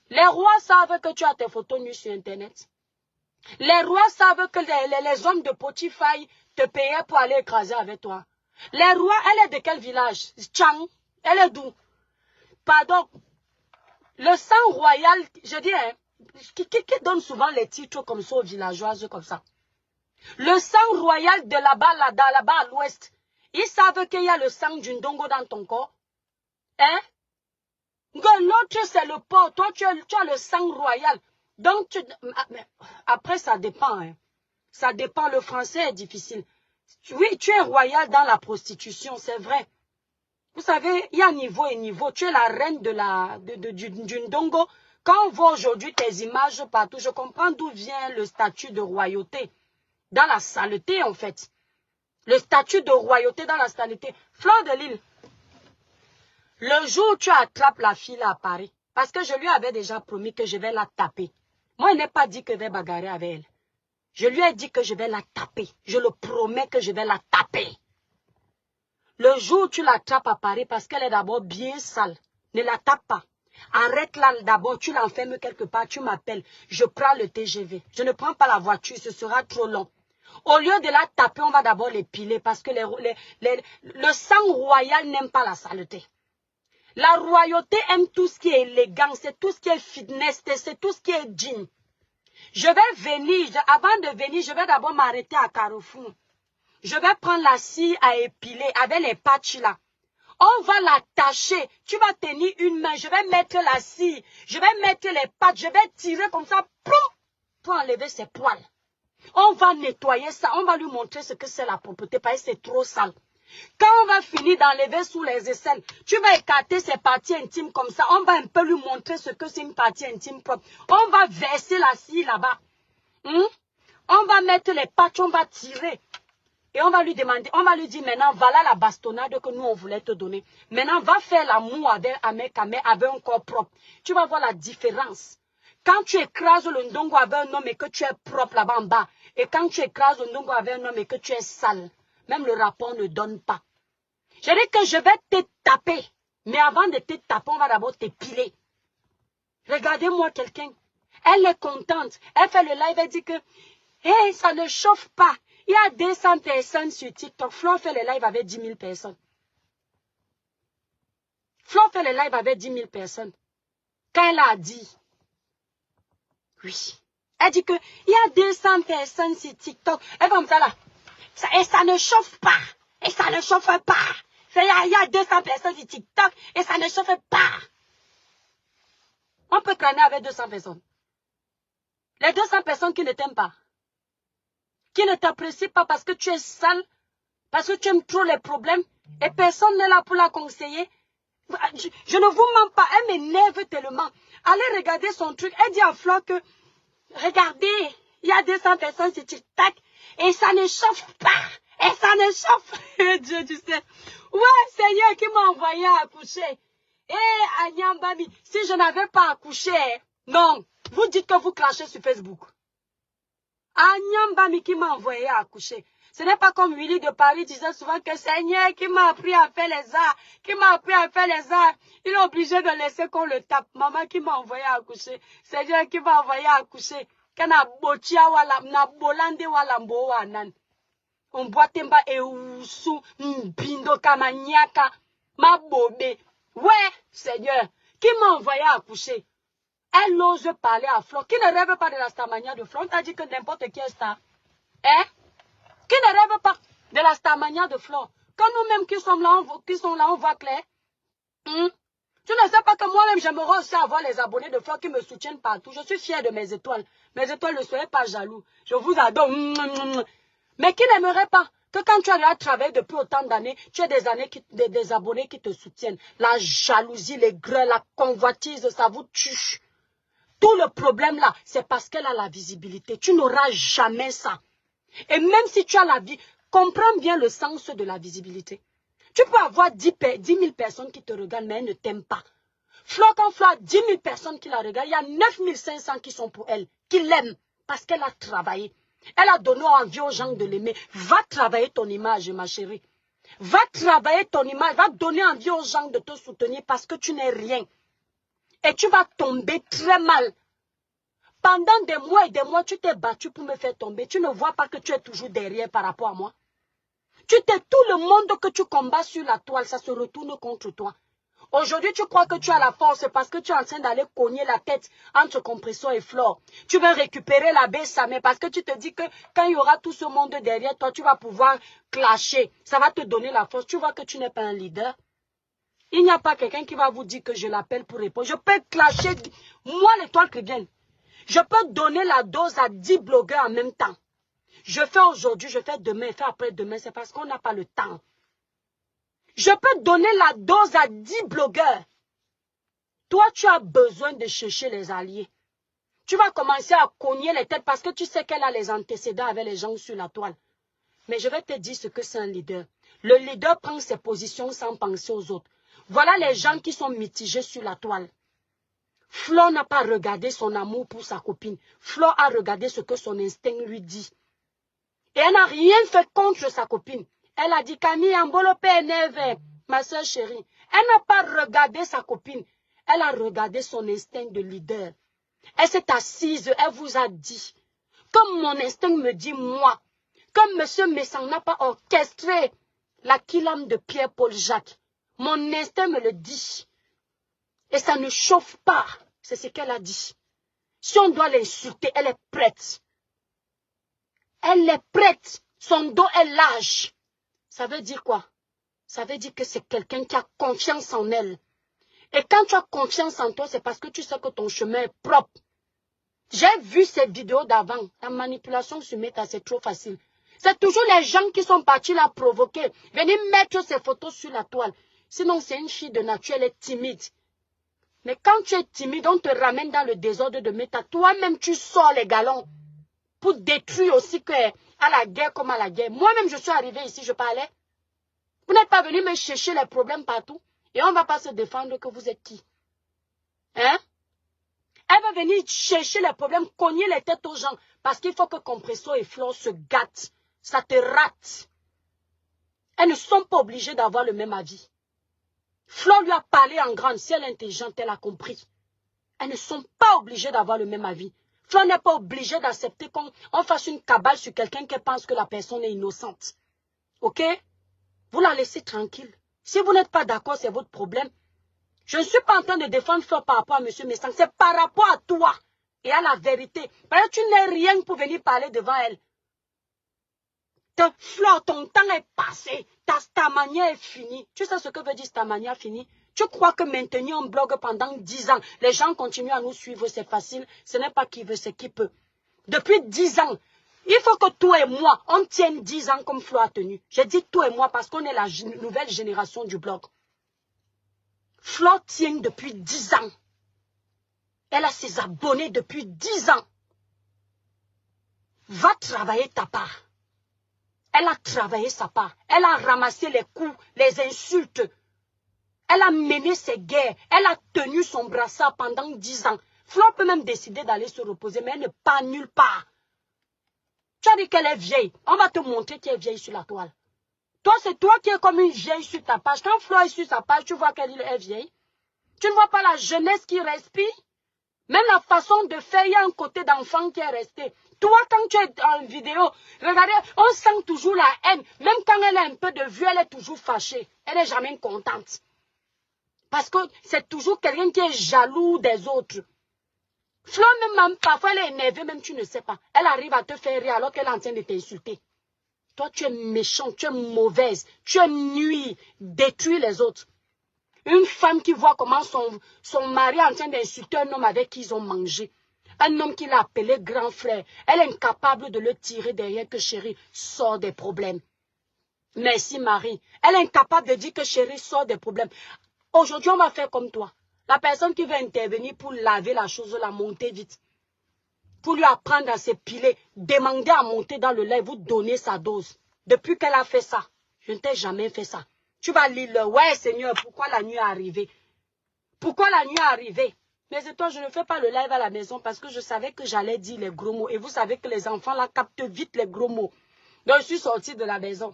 les rois savent que tu as tes photos nues sur Internet. Les rois savent que les hommes de Potiphar te payaient pour aller écraser avec toi. Les rois, elle est de quel village? Chang, elle est d'où? Pardon. Le sang royal, je dis, hein, qui donne souvent les titres comme ça aux villageoises comme ça. Le sang royal de là-bas, là-bas à l'ouest. Ils savent qu'il y a le sang d'une dongo dans ton corps. Hein? L'autre, c'est le porc. Toi, tu as le sang royal. Donc, après, ça dépend. Hein. Ça dépend. Le français est difficile. Oui, tu es royal dans la prostitution, c'est vrai. Vous savez, il y a niveau et niveau. Tu es la reine d'une dongo. Quand on voit aujourd'hui tes images partout, je comprends d'où vient le statut de royauté. Dans la saleté, en fait. Le statut de royauté dans la saleté. Fleur de Lille, le jour où tu attrapes la fille à Paris, parce que je lui avais déjà promis que je vais la taper. Moi, il n'est pas dit que je vais bagarrer avec elle. Je lui ai dit que je vais la taper. Je le promets que je vais la taper. Le jour où tu l'attrapes à Paris, parce qu'elle est d'abord bien sale, ne la tape pas. Arrête là d'abord, tu l'enfermes quelque part, tu m'appelles. Je prends le TGV. Je ne prends pas la voiture, ce sera trop long. Au lieu de la taper, on va d'abord l'épiler parce que le sang royal n'aime pas la saleté. La royauté aime tout ce qui est élégant, c'est tout ce qui est fitness, c'est tout ce qui est digne. Je vais venir, avant de venir, je vais d'abord m'arrêter à Carrefour. Je vais prendre la scie à épiler avec les patchs là. On va l'attacher. Tu vas tenir une main. Je vais mettre la scie. Je vais mettre les pattes. Je vais tirer comme ça. Pour enlever ses poils. On va nettoyer ça. On va lui montrer ce que c'est la propreté. Parce que c'est trop sale. Quand on va finir d'enlever sous les aisselles, tu vas écarter ses parties intimes comme ça. On va un peu lui montrer ce que c'est une partie intime propre. On va verser la scie là-bas. On va mettre les patchs. On va tirer. Et on va lui demander, on va lui dire maintenant, voilà la bastonnade que nous on voulait te donner. Maintenant, va faire l'amour avec un corps propre. Tu vas voir la différence. Quand tu écrases le ndongo avec un homme et que tu es propre là-bas en bas, et quand tu écrases le ndongo avec un homme et que tu es sale, même le rapport ne donne pas. Je dis que je vais te taper, mais avant de te taper, on va d'abord t'épiler. Regardez-moi quelqu'un. Elle est contente. Elle fait le live, elle dit que, hey, ça ne chauffe pas. Il y a 200 personnes sur TikTok. Flo fait le live avec 10 000 personnes. Flo fait le live avec 10 000 personnes. Quand elle a dit, oui, elle dit que il y a 200 personnes sur TikTok. Elle comme ça là. Et ça ne chauffe pas. Et ça ne chauffe pas. Il y a 200 personnes sur TikTok et ça ne chauffe pas. On peut crâner avec 200 personnes. Les 200 personnes qui ne t'aiment pas. Qui ne t'apprécient pas parce que tu es sale, parce que tu aimes trop les problèmes, et personne n'est là pour la conseiller. Je ne vous mens pas, elle m'énerve tellement. Allez regarder son truc, elle dit à Flo que, regardez, il y a 200 personnes sur TikTok, et ça ne chauffe pas, et ça ne chauffe. Dieu, tu sais. Ouais, Seigneur qui m'a envoyé à accoucher. Agnambami, si je n'avais pas accouché, non, vous dites que vous clashez sur Facebook. Agnambami qui m'a envoyé à accoucher. Ce n'est pas comme Willy de Paris disait souvent que Seigneur qui m'a appris à faire les arts, qui m'a appris à faire les arts, il est obligé de laisser qu'on le tape. Maman qui m'a envoyé à accoucher, Seigneur qui m'a envoyé à accoucher. Kana botia wala na bolande wala mbo wanan. On boit temba e usu mbindo kamanyaka ma bobe. Ouais, Seigneur, qui m'a envoyé à accoucher. Elle ose parler à Flo. Qui ne rêve pas de la starmania de Flo? On t'a dit que n'importe qui est star. Hein? Qui ne rêve pas de la starmania de Flo? Quand nous-mêmes qui sommes là, on voit clair. Tu ne sais pas que moi-même, j'aimerais aussi avoir les abonnés de Flo qui me soutiennent partout. Je suis fière de mes étoiles. Mes étoiles, ne soyez pas jaloux. Je vous adore. Mais qui n'aimerait pas que quand tu as déjà travaillé depuis autant d'années, tu as des abonnés qui te soutiennent. La jalousie, les grêles, la convoitise, ça vous tue. Tout le problème là, c'est parce qu'elle a la visibilité. Tu n'auras jamais ça. Et même si tu as la vie, comprends bien le sens de la visibilité. Tu peux avoir 10 000 personnes qui te regardent, mais elles ne t'aiment pas. Quand Flo a 10 000 personnes qui la regardent, il y a 9 500 qui sont pour elle, qui l'aiment, parce qu'elle a travaillé. Elle a donné envie aux gens de l'aimer. Va travailler ton image, ma chérie. Va travailler ton image, va donner envie aux gens de te soutenir parce que tu n'es rien. Et tu vas tomber très mal. Pendant des mois et des mois, tu t'es battu pour me faire tomber. Tu ne vois pas que tu es toujours derrière par rapport à moi. Tout le monde que tu combats sur la toile, ça se retourne contre toi. Aujourd'hui, tu crois que tu as la force parce que tu es en train d'aller cogner la tête entre Compressor et Flore. Tu veux récupérer la Bessamé parce que tu te dis que quand il y aura tout ce monde derrière toi, tu vas pouvoir clasher. Ça va te donner la force. Tu vois que tu n'es pas un leader. Il n'y a pas quelqu'un qui va vous dire que je l'appelle pour répondre. Je peux clasher, moi l'étoile chrétienne. Je peux donner la dose à 10 blogueurs en même temps. Je fais aujourd'hui, je fais demain, je fais après-demain. C'est parce qu'on n'a pas le temps. Je peux donner la dose à 10 blogueurs. Toi, tu as besoin de chercher les alliés. Tu vas commencer à cogner les têtes parce que tu sais qu'elle a les antécédents avec les gens sur la toile. Mais je vais te dire ce que c'est un leader. Le leader prend ses positions sans penser aux autres. Voilà les gens qui sont mitigés sur la toile. Flo n'a pas regardé son amour pour sa copine. Flo a regardé ce que son instinct lui dit. Et elle n'a rien fait contre sa copine. Elle a dit, Camille, Ambolope est neve, ma soeur chérie. Elle n'a pas regardé sa copine. Elle a regardé son instinct de leader. Elle s'est assise, elle vous a dit, comme mon instinct me dit moi, comme M. Messang n'a pas orchestré la kilame de Pierre-Paul Jacques, mon instinct me le dit. Et ça ne chauffe pas, c'est ce qu'elle a dit. Si on doit l'insulter, elle est prête. Elle est prête, son dos est large. Ça veut dire quoi? Ça veut dire que c'est quelqu'un qui a confiance en elle. Et quand tu as confiance en toi, c'est parce que tu sais que ton chemin est propre. J'ai vu ces vidéos d'avant. La manipulation sur Meta, c'est trop facile. C'est toujours les gens qui sont partis la provoquer. Venez mettre ces photos sur la toile. Sinon, c'est une fille de nature, elle est timide. Mais quand tu es timide, on te ramène dans le désordre de Meta. Toi-même, tu sors les galons pour détruire aussi que à la guerre comme à la guerre. Moi-même, je suis arrivé ici, je parlais. Vous n'êtes pas venu me chercher les problèmes partout. Et on ne va pas se défendre que vous êtes qui? Hein? Elle va venir chercher les problèmes, cogner les têtes aux gens. Parce qu'il faut que Compresso et Flore se gâtent. Ça te rate. Elles ne sont pas obligées d'avoir le même avis. Flore lui a parlé en grande. Si elle est intelligente, elle a compris. Elles ne sont pas obligées d'avoir le même avis. Flore n'est pas obligée d'accepter qu'on fasse une cabale sur quelqu'un qui pense que la personne est innocente. Ok? Vous la laissez tranquille. Si vous n'êtes pas d'accord, c'est votre problème. Je ne suis pas en train de défendre Flore par rapport à M. Messang. C'est par rapport à toi et à la vérité. Parce que tu n'es rien pour venir parler devant elle. Flore, ton temps est passé. Ta manière est finie. Tu sais ce que veut dire ta manière finie? Tu crois que maintenir un blog pendant 10 ans, les gens continuent à nous suivre, c'est facile. Ce n'est pas qui veut, c'est qui peut. Depuis 10 ans, il faut que toi et moi, on tienne 10 ans comme Flore a tenu. J'ai dit toi et moi parce qu'on est la nouvelle génération du blog. Flore tient depuis 10 ans. Elle a ses abonnés depuis 10 ans. Va travailler ta part. Elle a travaillé sa part. Elle a ramassé les coups, les insultes. Elle a mené ses guerres. Elle a tenu son brassard pendant 10 ans. Flore peut même décider d'aller se reposer, mais elle ne part nulle part. Tu as dit qu'elle est vieille. On va te montrer qu'elle est vieille sur la toile. Toi, c'est toi qui es comme une vieille sur ta page. Quand Flore est sur sa page, tu vois qu'elle est vieille. Tu ne vois pas la jeunesse qui respire? Même la façon de faire, il y a un côté d'enfant qui est resté. Toi, quand tu es en vidéo, regardez, on sent toujours la haine. Même quand elle a un peu de vue, elle est toujours fâchée. Elle n'est jamais contente. Parce que c'est toujours quelqu'un qui est jaloux des autres. Flore, même parfois, elle est énervée, même tu ne sais pas. Elle arrive à te faire rire alors qu'elle est en train de t'insulter. Toi, tu es méchant, tu es mauvaise, tu es nuit, détruis les autres. Une femme qui voit comment son mari est en train d'insulter un homme avec qui ils ont mangé. Un homme qui l'a appelé grand frère. Elle est incapable de le tirer derrière que chérie sort des problèmes. Merci Marie. Elle est incapable de dire que chérie sort des problèmes. Aujourd'hui, on va faire comme toi. La personne qui va intervenir pour laver la chose, la monter vite. Pour lui apprendre à s'épiler, demander à monter dans le lait, vous donner sa dose. Depuis qu'elle a fait ça, je ne t'ai jamais fait ça. Tu vas lire le « Ouais Seigneur, pourquoi la nuit est arrivée? Pourquoi la nuit est arrivée ?» Mais c'est toi, je ne fais pas le live à la maison parce que je savais que j'allais dire les gros mots. Et vous savez que les enfants là captent vite les gros mots. Donc je suis sortie de la maison.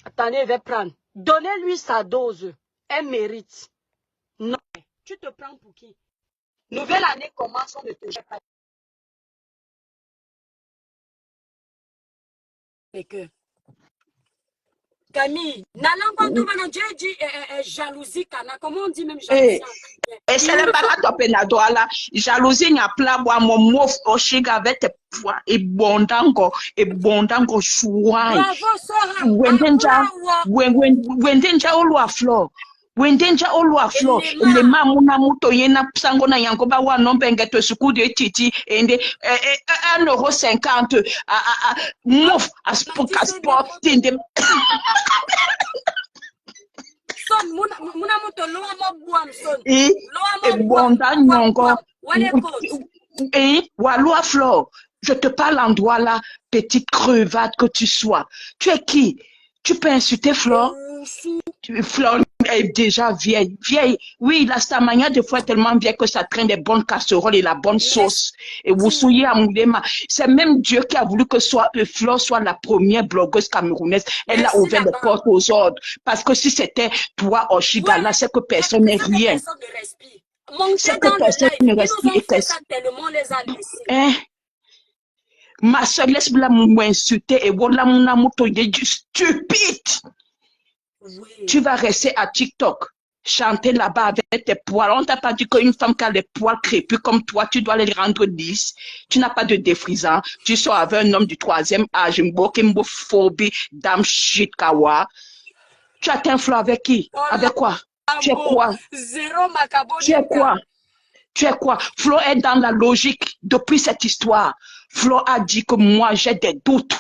Attendez, je vais prendre. Donnez-lui sa dose. Elle mérite. Non. Tu te prends pour qui? Nouvelle année commence, on ne te jette pas. Et que... Camille, Dieu dit jalousie, comment on dit même jalousie? Et c'est le barato penadouala, jalousie n'a pas moi mon mouf oshiga avec tes poids et bondango chouai. Wendenja olua Flore. Wendenja olua Flore. Le mamuna muto yena sango na yankoba wa nombenga to sukudu etiti ende 1,50 € mouf à sport tinde. Et Walloua Flore, je te parle en droit là, petite crevade que tu sois. Tu es qui? Tu peux insulter Flore? Flore est déjà vieille. Vieille, oui, la sa manière de fois tellement vieille que ça traîne des bonnes casseroles et la bonne sauce. Et vous souillez à Moulema. C'est même Dieu qui a voulu que Flore soit la première blogueuse camerounaise. Elle a ouvert les portes aux ordres. Parce que si c'était toi, Oshigala, c'est que personne n'est rien. Montez Cette dans le personne live. ne Ils reste nous ont plus fait ça tellement, on les a laissés. hein? Ma soeur, laisse-moi m'insulter et voilà mon amour, tu stupide. Oui. Tu vas rester à TikTok, chanter là-bas avec tes poils. On t'a pas dit qu'une femme qui a les poils crépus comme toi, tu dois les rendre lisses. Tu n'as pas de défrisant. Tu sors avec un homme du troisième âge, phobie, dame shit, kawa. Tu atteins Flo avec qui? Oh, Avec quoi? Tu es Lambo. quoi? Zéro macabo Tu es quoi? Tu es quoi? Flo est dans la logique depuis cette histoire. Flo a dit que moi, j'ai des doutes.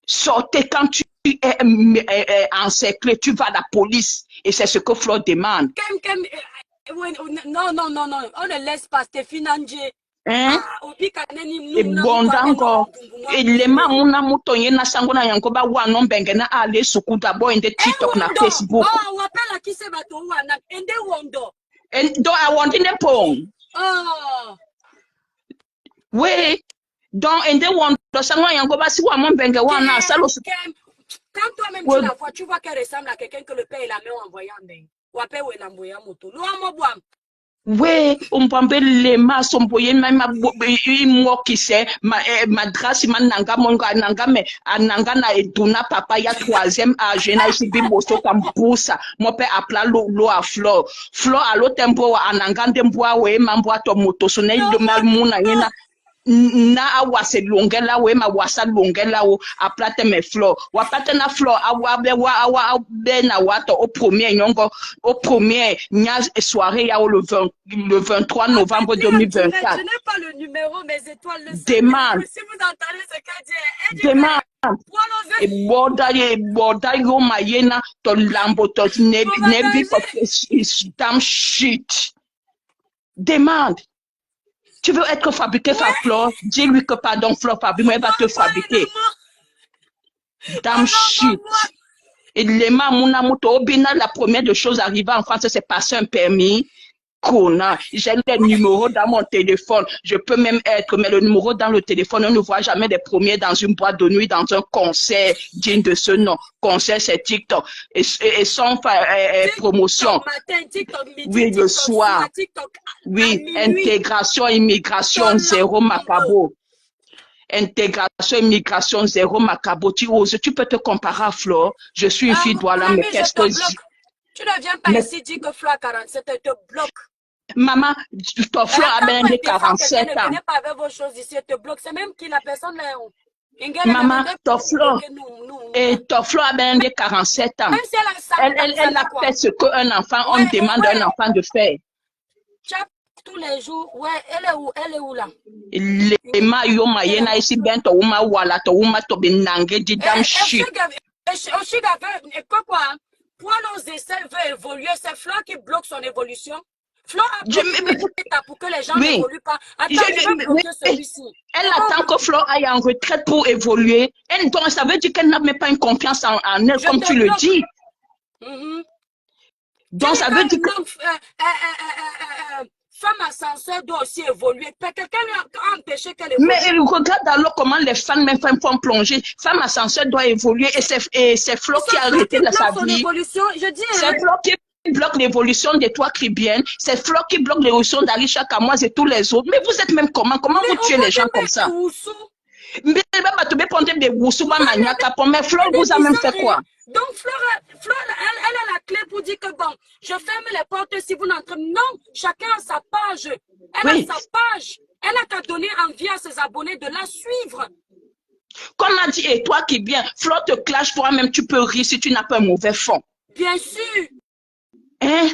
Sortez quand tu es encerclé, tu vas à la police. Et c'est ce que Flo demande. Non, non, non, non. On ne laisse pas Stéphane Andjé. Hein? Et bon encore. Et les mamans na mutonye na sango na yanko ba wa no benga na ale suku d'abord inde TikTok na Facebook. Oh, on appelle à qui c'est bateau ou anak ende wondo. Et donc I want in pong. Oh. Oui. Donc inde wondo sango yanko ba si wa mon benga wa na salo. Quand toi-même tu la vois, tu vois qu'elle ressemble à quelqu'un que le père il a mis en voyant ben. Ou appelle ou l'envoyer moto. Lo amo boam. Oui, on peut les masses, on peut moi qui sait, ma grâce, ma nanga, mon gars, nanga, mais à nanga na eduna, papa, il y a troisième âge, na ici, biboso, comme boussa, mon père appela l'eau à flore. Flore à l'autre tempo, à nanga, demboa, ouais, m'envoie ton moto, sonne de mal, mon aïna. Na awase longela we ma wasa longela o aplate me fleur wapate na fleur awa be na wato au premier nyongo au premier nya soirée ya le 23 novembre 2024. Je n'ai pas le numéro, mes étoiles le demande si vous entendez ce qu'elle dit, demande et borda yo mayena to lambo to nebi for damn shit. Demande. Tu veux être fabriqué par Flo? Dis-lui que pardon, Flo fabrique, mais elle va te fabriquer. Damn shit. Et les mamans, la première des choses arrivant en France, c'est passer un permis. Connard. J'ai les numéros dans mon téléphone. Je peux même être, mais le numéro dans le téléphone, on ne voit jamais les premiers dans une boîte de nuit, dans un concert digne de ce nom. Concert, c'est TikTok. Et son promotion. Matin, TikTok, midi, oui, TikTok, le soir. TikTok, oui, intégration, immigration, zéro macabo. Intégration, immigration, zéro macabo. Tu peux te comparer à Flo. Je suis une fille douala, mais qu'est-ce que tu ne viens pas ici dire que Flo a 47, elle te bloque. Maman, ton Flo a bien des 47 ans. Ne venez pas avec vos choses ici, elle te bloque. C'est même qui la personne là. Maman, ton Flo a bien des 47 ans. Même si elle a fait ce qu'un enfant, on demande à un enfant de faire. Tous les jours, ouais, elle est où là? Les maillots mayena ici ben to uma wala to uma to benange di dam shit. Quoi? Pour nos essais veut évoluer, c'est Flo qui bloque son évolution. Flo a bloqué pour que les gens n'évoluent pas. Attends, celui-ci. Elle attend que Flo aille en retraite pour évoluer. Donc, ça veut dire qu'elle n'a même pas une confiance en elle, comme tu le dis. Donc, ça veut dire que... Femme ascenseur doit aussi évoluer. Quelqu'un lui a empêché qu'elle évolue. Mais regarde alors comment les femmes font plonger. Femme ascenseur doit évoluer et c'est Flo qui a arrêté sa vie. C'est Flo qui bloque l'évolution des trois cribiennes. C'est Flo qui bloque l'évolution d'Arisha Kamoise et tous les autres. Mais vous êtes même comment? Comment vous tuez les gens comme ça? Mais Flo vous a même fait quoi? Donc, Flore, elle a la clé pour dire que bon, je ferme les portes si vous n'entrez. Non, chacun a sa page. Elle a sa page. Elle a qu'à donner envie à ses abonnés de la suivre. Comme on a dit, et toi qui viens, Flo te clash toi-même, tu peux rire si tu n'as pas un mauvais fond. Bien sûr. Hein?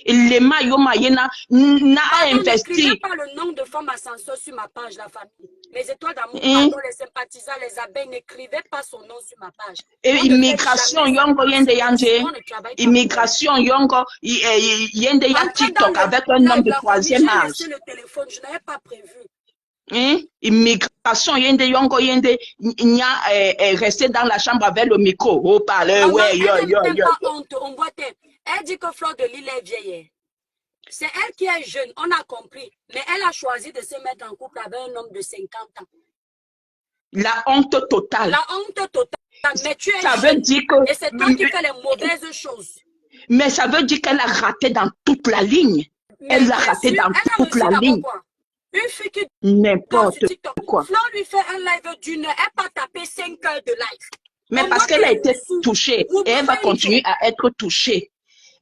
Et les maillots mayena n'a investi. N'écrivez pas le nom de femme ascenseur sur ma page, la famille. Les étoiles d'amour, pardon, les sympathisants, les abeilles, n'écrivez pas son nom sur ma page. Et immigration, yongo yende yanje. Immigration, yongo yende ya TikTok avec un homme de troisième âge. J'ai laissé le téléphone, je n'avais pas prévu. Immigration, yende yongo yende nya resté dans la chambre avec le micro. Oh, parle, ouais, yo. On voit elle dit que Flore de Lille est vieille. C'est elle qui est jeune, on a compris. Mais elle a choisi de se mettre en couple avec un homme de 50 ans. La honte totale. La honte totale. Mais tu es ça jeune. Veut dire que, et c'est toi qui fais les mauvaises choses. Mais ça veut dire qu'elle a raté dans toute la ligne. Elle l'a raté dans toute la ligne. Une fille qui n'importe quoi. Flo lui fait un live d'une heure, elle pas taper 5 heures de live. Mais parce qu'elle a été touchée et elle va continuer à être touchée.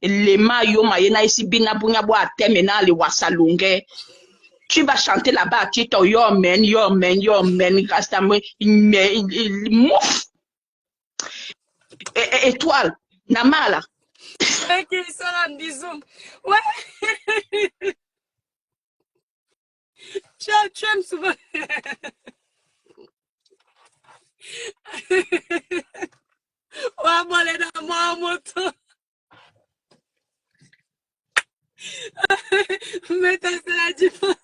Les maillots, ici, tu vas chanter là-bas, Tito, yo men, mouf. Étoile, Namala. Ok, salam, bisous. Ouais. Tu aimes souvent. Ouais, bon, les dames, moi, moto. Mais t'as la différence.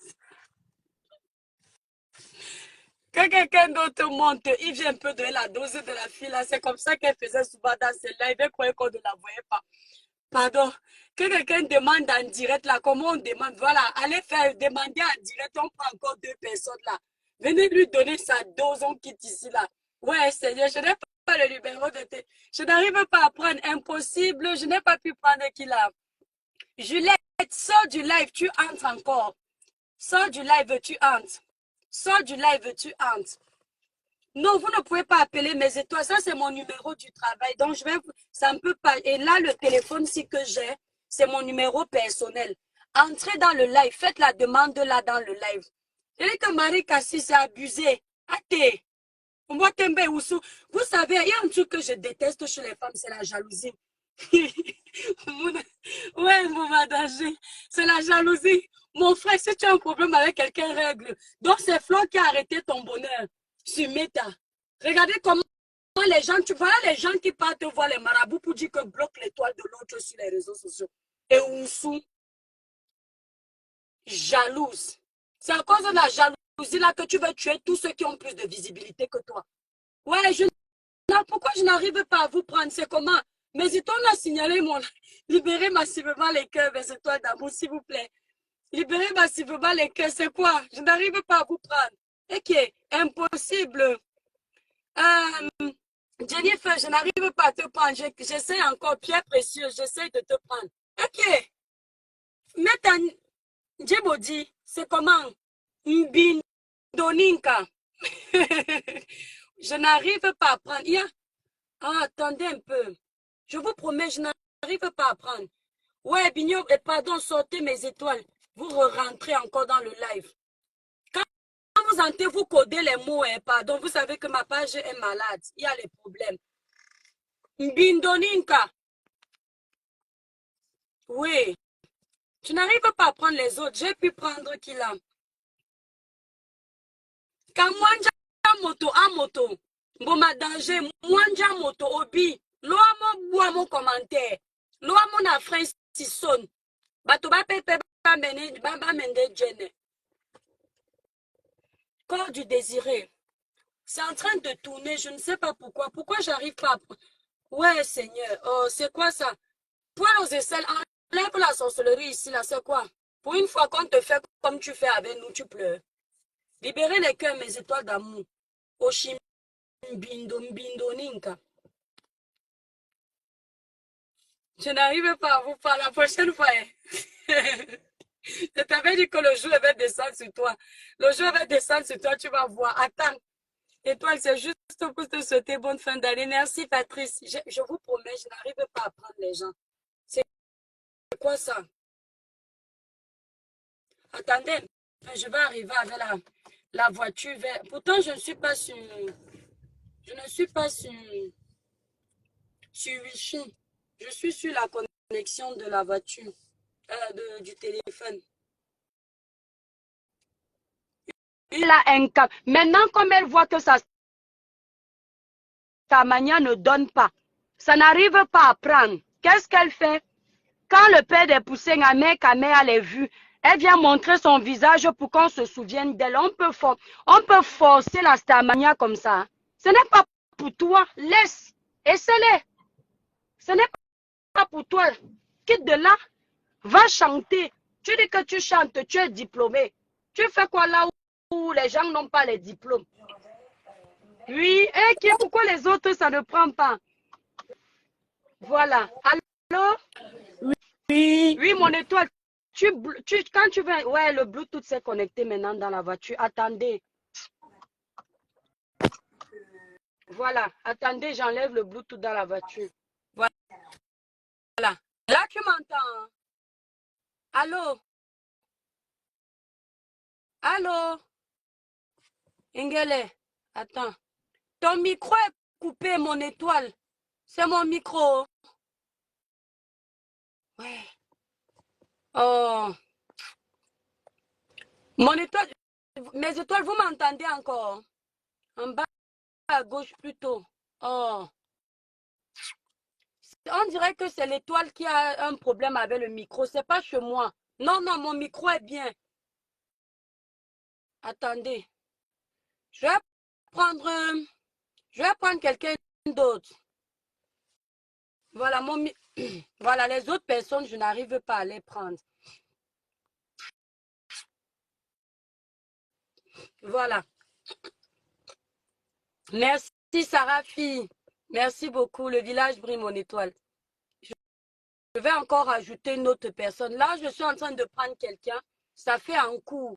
Quand quelqu'un d'autre monte, il vient un peu de la dose de la fille là. C'est comme ça qu'elle faisait souvent dans ses lives. Elle croyait qu'on ne la voyait pas. Pardon. Que quelqu'un demande en direct là, comment on demande? Voilà, allez faire demander en direct. On prend encore 2 personnes là. Venez lui donner sa dose, on quitte ici là. Ouais, Seigneur, je n'ai pas le numéro de thé. Je n'arrive pas à prendre. Impossible. Je n'ai pas pu prendre qui là. Juliette, sors du live, tu entres encore. Sors du live, tu entres. Sors du live, tu entres. Non, vous ne pouvez pas appeler mes étoiles. Ça, c'est mon numéro du travail. Donc, ça ne peut pas. Et là, le téléphone si que j'ai, c'est mon numéro personnel. Entrez dans le live. Faites la demande là dans le live. Je dis que Marie Cassis s'est abusée. Athée. Vous savez, il y a un truc que je déteste chez les femmes, c'est la jalousie. Ouais, vous m'adagez. C'est la jalousie. Mon frère, si tu as un problème avec quelqu'un, règle. Donc, c'est Flo qui a arrêté ton bonheur sur Meta. Regardez comment les gens, voilà les gens qui partent voir les marabouts pour dire que bloque l'étoile de l'autre sur les réseaux sociaux. Et Oussou, jalouse. C'est à cause de la jalousie là que tu veux tuer tous ceux qui ont plus de visibilité que toi. Ouais, pourquoi je n'arrive pas à vous prendre? C'est comment? Mais si on a signalé mon... Libérez massivement les cœurs, mes étoiles d'amour, s'il vous plaît. Libérez massivement les cœurs, c'est quoi? Je n'arrive pas à vous prendre. Ok, impossible. Jennifer, je n'arrive pas à te prendre. J'essaie encore, pierre précieuse, j'essaie de te prendre. Ok. Metan Djibodi, c'est comment? Mbindoninka. Je n'arrive pas à prendre. Ah, attendez un peu. Je vous promets, je n'arrive pas à prendre. Ouais, Bignon, pardon, sortez mes étoiles. Vous rentrez encore dans le live. Quand vous entrez, vous codez les mots, pardon, vous savez que ma page est malade. Il y a les problèmes. Mbindoninka. Oui. Je n'arrive pas à prendre les autres. J'ai pu prendre qui là. Quand moi, moto à moto. Bon, ma danger, moi, moto, obi. Loa mon bois mon commentaire. Loa mon affaire si sonne. Batoba pepe ba mende djene. Corps du désiré. C'est en train de tourner, je ne sais pas pourquoi. Pourquoi j'arrive pas à... Ouais, Seigneur. Oh, c'est quoi ça? Poil aux aisselles, enlève la sorcellerie ici, là, c'est quoi? Pour une fois qu'on te fait comme tu fais avec nous, tu pleures. Libérez les cœurs, mes étoiles d'amour. Oshimbindo ninka. Je n'arrive pas à vous parler la prochaine fois. Je t'avais dit que le jour va descendre sur toi. Le jour va descendre sur toi, tu vas voir. Attends. Étoile, c'est juste pour te souhaiter bonne fin d'année. Merci, Patrice. Je vous promets, je n'arrive pas à prendre les gens. C'est quoi ça? Attendez, je vais arriver avec la voiture verte. Pourtant, je ne suis pas sur... Je ne suis pas sur Wi-Fi. Je suis sur la connexion de la voiture, du téléphone. Il a un cas. Maintenant, comme elle voit que sa manière ne donne pas, ça n'arrive pas à prendre. Qu'est-ce qu'elle fait? Quand le père des poussins, Kamea les vues, elle vient montrer son visage pour qu'on se souvienne d'elle. On peut forcer la Starmania comme ça. Ce n'est pas pour toi. Laisse. Essaie-les. Ce n'est pas pour toi. Quitte de là. Va chanter. Tu dis que tu chantes, tu es diplômé. Tu fais quoi là où les gens n'ont pas les diplômes? Oui, et pourquoi les autres, ça ne prend pas? Voilà. Allô? Oui. Oui, mon étoile. Quand tu veux, ouais, le Bluetooth s'est connecté maintenant dans la voiture. Attendez. Voilà, attendez, j'enlève le Bluetooth dans la voiture. Voilà. Là, tu m'entends? Hein? Allô? Allô? Ingele, attends. Ton micro est coupé, mon étoile. C'est mon micro. Ouais. Oh. Mon étoile, mes étoiles, vous m'entendez encore? En bas à gauche plutôt. Oh. On dirait que c'est l'étoile qui a un problème avec le micro. C'est pas chez moi. Non, non, mon micro est bien. Attendez. Je vais prendre quelqu'un d'autre. Voilà, voilà, les autres personnes, je n'arrive pas à les prendre. Voilà. Merci, Sarah Fille. Merci beaucoup. Le village brille mon étoile. Je vais encore ajouter une autre personne. Là, je suis en train de prendre quelqu'un. Ça fait un coup.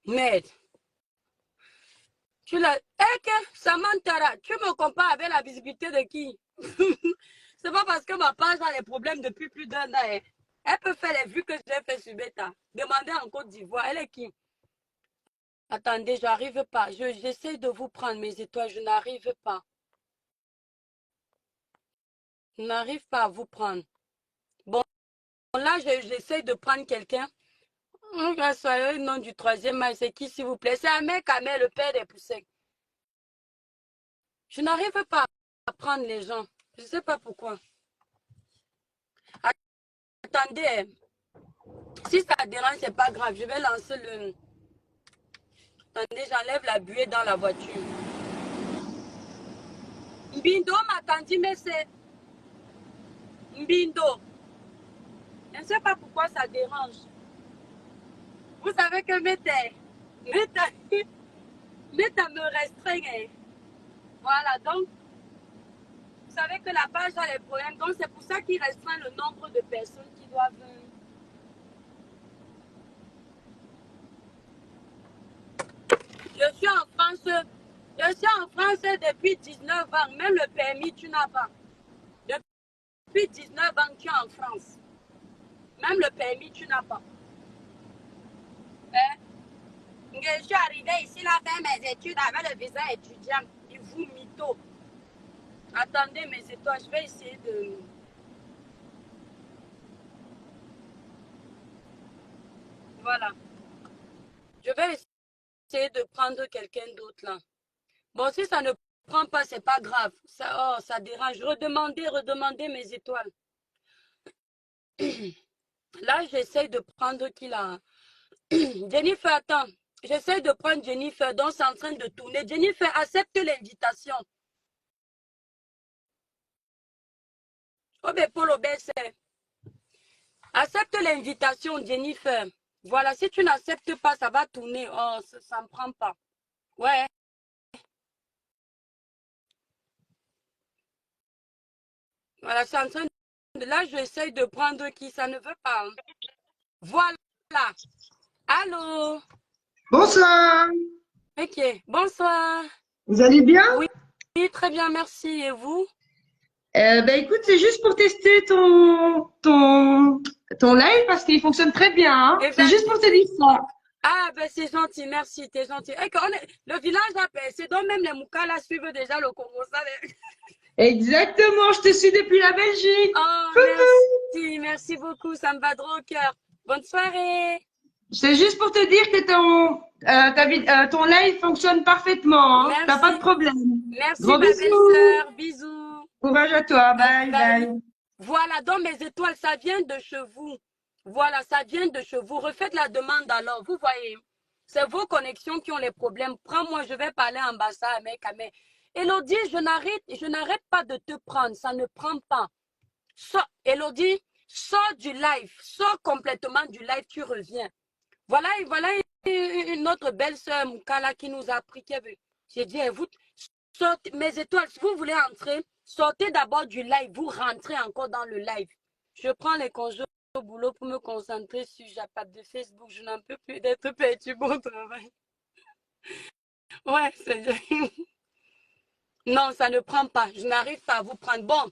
Mais, tu l'as... Samantha, tu me compares avec la visibilité de qui? C'est pas parce que ma page a des problèmes depuis plus d'un an. Hein. Elle peut faire les vues que j'ai fait sur Beta. Demandez en Côte d'Ivoire. Elle est qui? Attendez, je n'arrive pas. J'essaie de vous prendre mes étoiles. Je n'arrive pas. Je n'arrive pas à vous prendre. Bon, là, j'essaie de prendre quelqu'un. Grâce à le nom du troisième âge, c'est qui, s'il vous plaît? C'est Ahmed Kamel, le père des poussins. Je n'arrive pas à prendre les gens. Je ne sais pas pourquoi. Attendez. Si ça dérange, c'est pas grave. Je vais lancer le... Attendez, j'enlève la buée dans la voiture. Mbindo m'attendit, mais c'est... Mbindo. Je ne sais pas pourquoi ça dérange. Vous savez que Meta me restreint. Voilà, donc, vous savez que la page a les problèmes. Donc, c'est pour ça qu'il restreint le nombre de personnes qui doivent... Je suis en France depuis 19 ans. Même le permis, tu n'as pas. Depuis 19 ans, tu es en France. Même le permis, tu n'as pas. Hein? Je suis arrivée ici, là, faire mes études avec le visa étudiant. Il vous mytho. Attendez, mais c'est toi, je vais essayer de... Voilà. Je vais essayer de prendre quelqu'un d'autre, là. Bon, si ça ne prend pas, c'est pas grave. Ça dérange. Redemandez mes étoiles. Là, j'essaie de prendre qui, là? Jennifer, attends. J'essaie de prendre Jennifer, donc c'est en train de tourner. Jennifer, accepte l'invitation. Oh, ben, Paul Obesser. Accepte l'invitation, Jennifer. Voilà, si tu n'acceptes pas, ça va tourner. Oh, ça ne prend pas. Ouais. Voilà, c'est en train de... Là, j'essaie de prendre qui, ça ne veut pas. Hein. Voilà. Allô? Bonsoir. Ok, bonsoir. Vous allez bien? Oui, très bien, merci. Et vous? Écoute, c'est juste pour tester ton live parce qu'il fonctionne très bien. Hein? C'est juste pour te dire ça. Ah, ben c'est gentil, merci, t'es gentil. Le village a percé, donc même les Moukala suivent déjà le Congo. Exactement, je te suis depuis la Belgique. Oh, merci beaucoup, ça me va droit au cœur. Bonne soirée. C'est juste pour te dire que ton live fonctionne parfaitement. Hein? T'as pas de problème. Merci, Gros ma belle-sœur. Bisous. Courage à toi. Bye, bye. Voilà, donc mes étoiles, ça vient de chez vous. Voilà, ça vient de chez vous. Refaites la demande alors. Vous voyez, c'est vos connexions qui ont les problèmes. Prends-moi, je vais parler à ambassade, mec. Elodie, je n'arrête pas de te prendre. Ça ne prend pas. Elodie, sors du live. Sors complètement du live, tu reviens. Voilà une autre belle-sœur, Moukala, qui nous a appris. J'ai dit, vous, sortez, mes étoiles, si vous voulez entrer, sortez d'abord du live. Vous rentrez encore dans le live. Je prends les congés au boulot pour me concentrer sur Japat de Facebook. Je n'en peux plus d'être perturbée au travail. Ouais, c'est... Non, ça ne prend pas. Je n'arrive pas à vous prendre. Bon,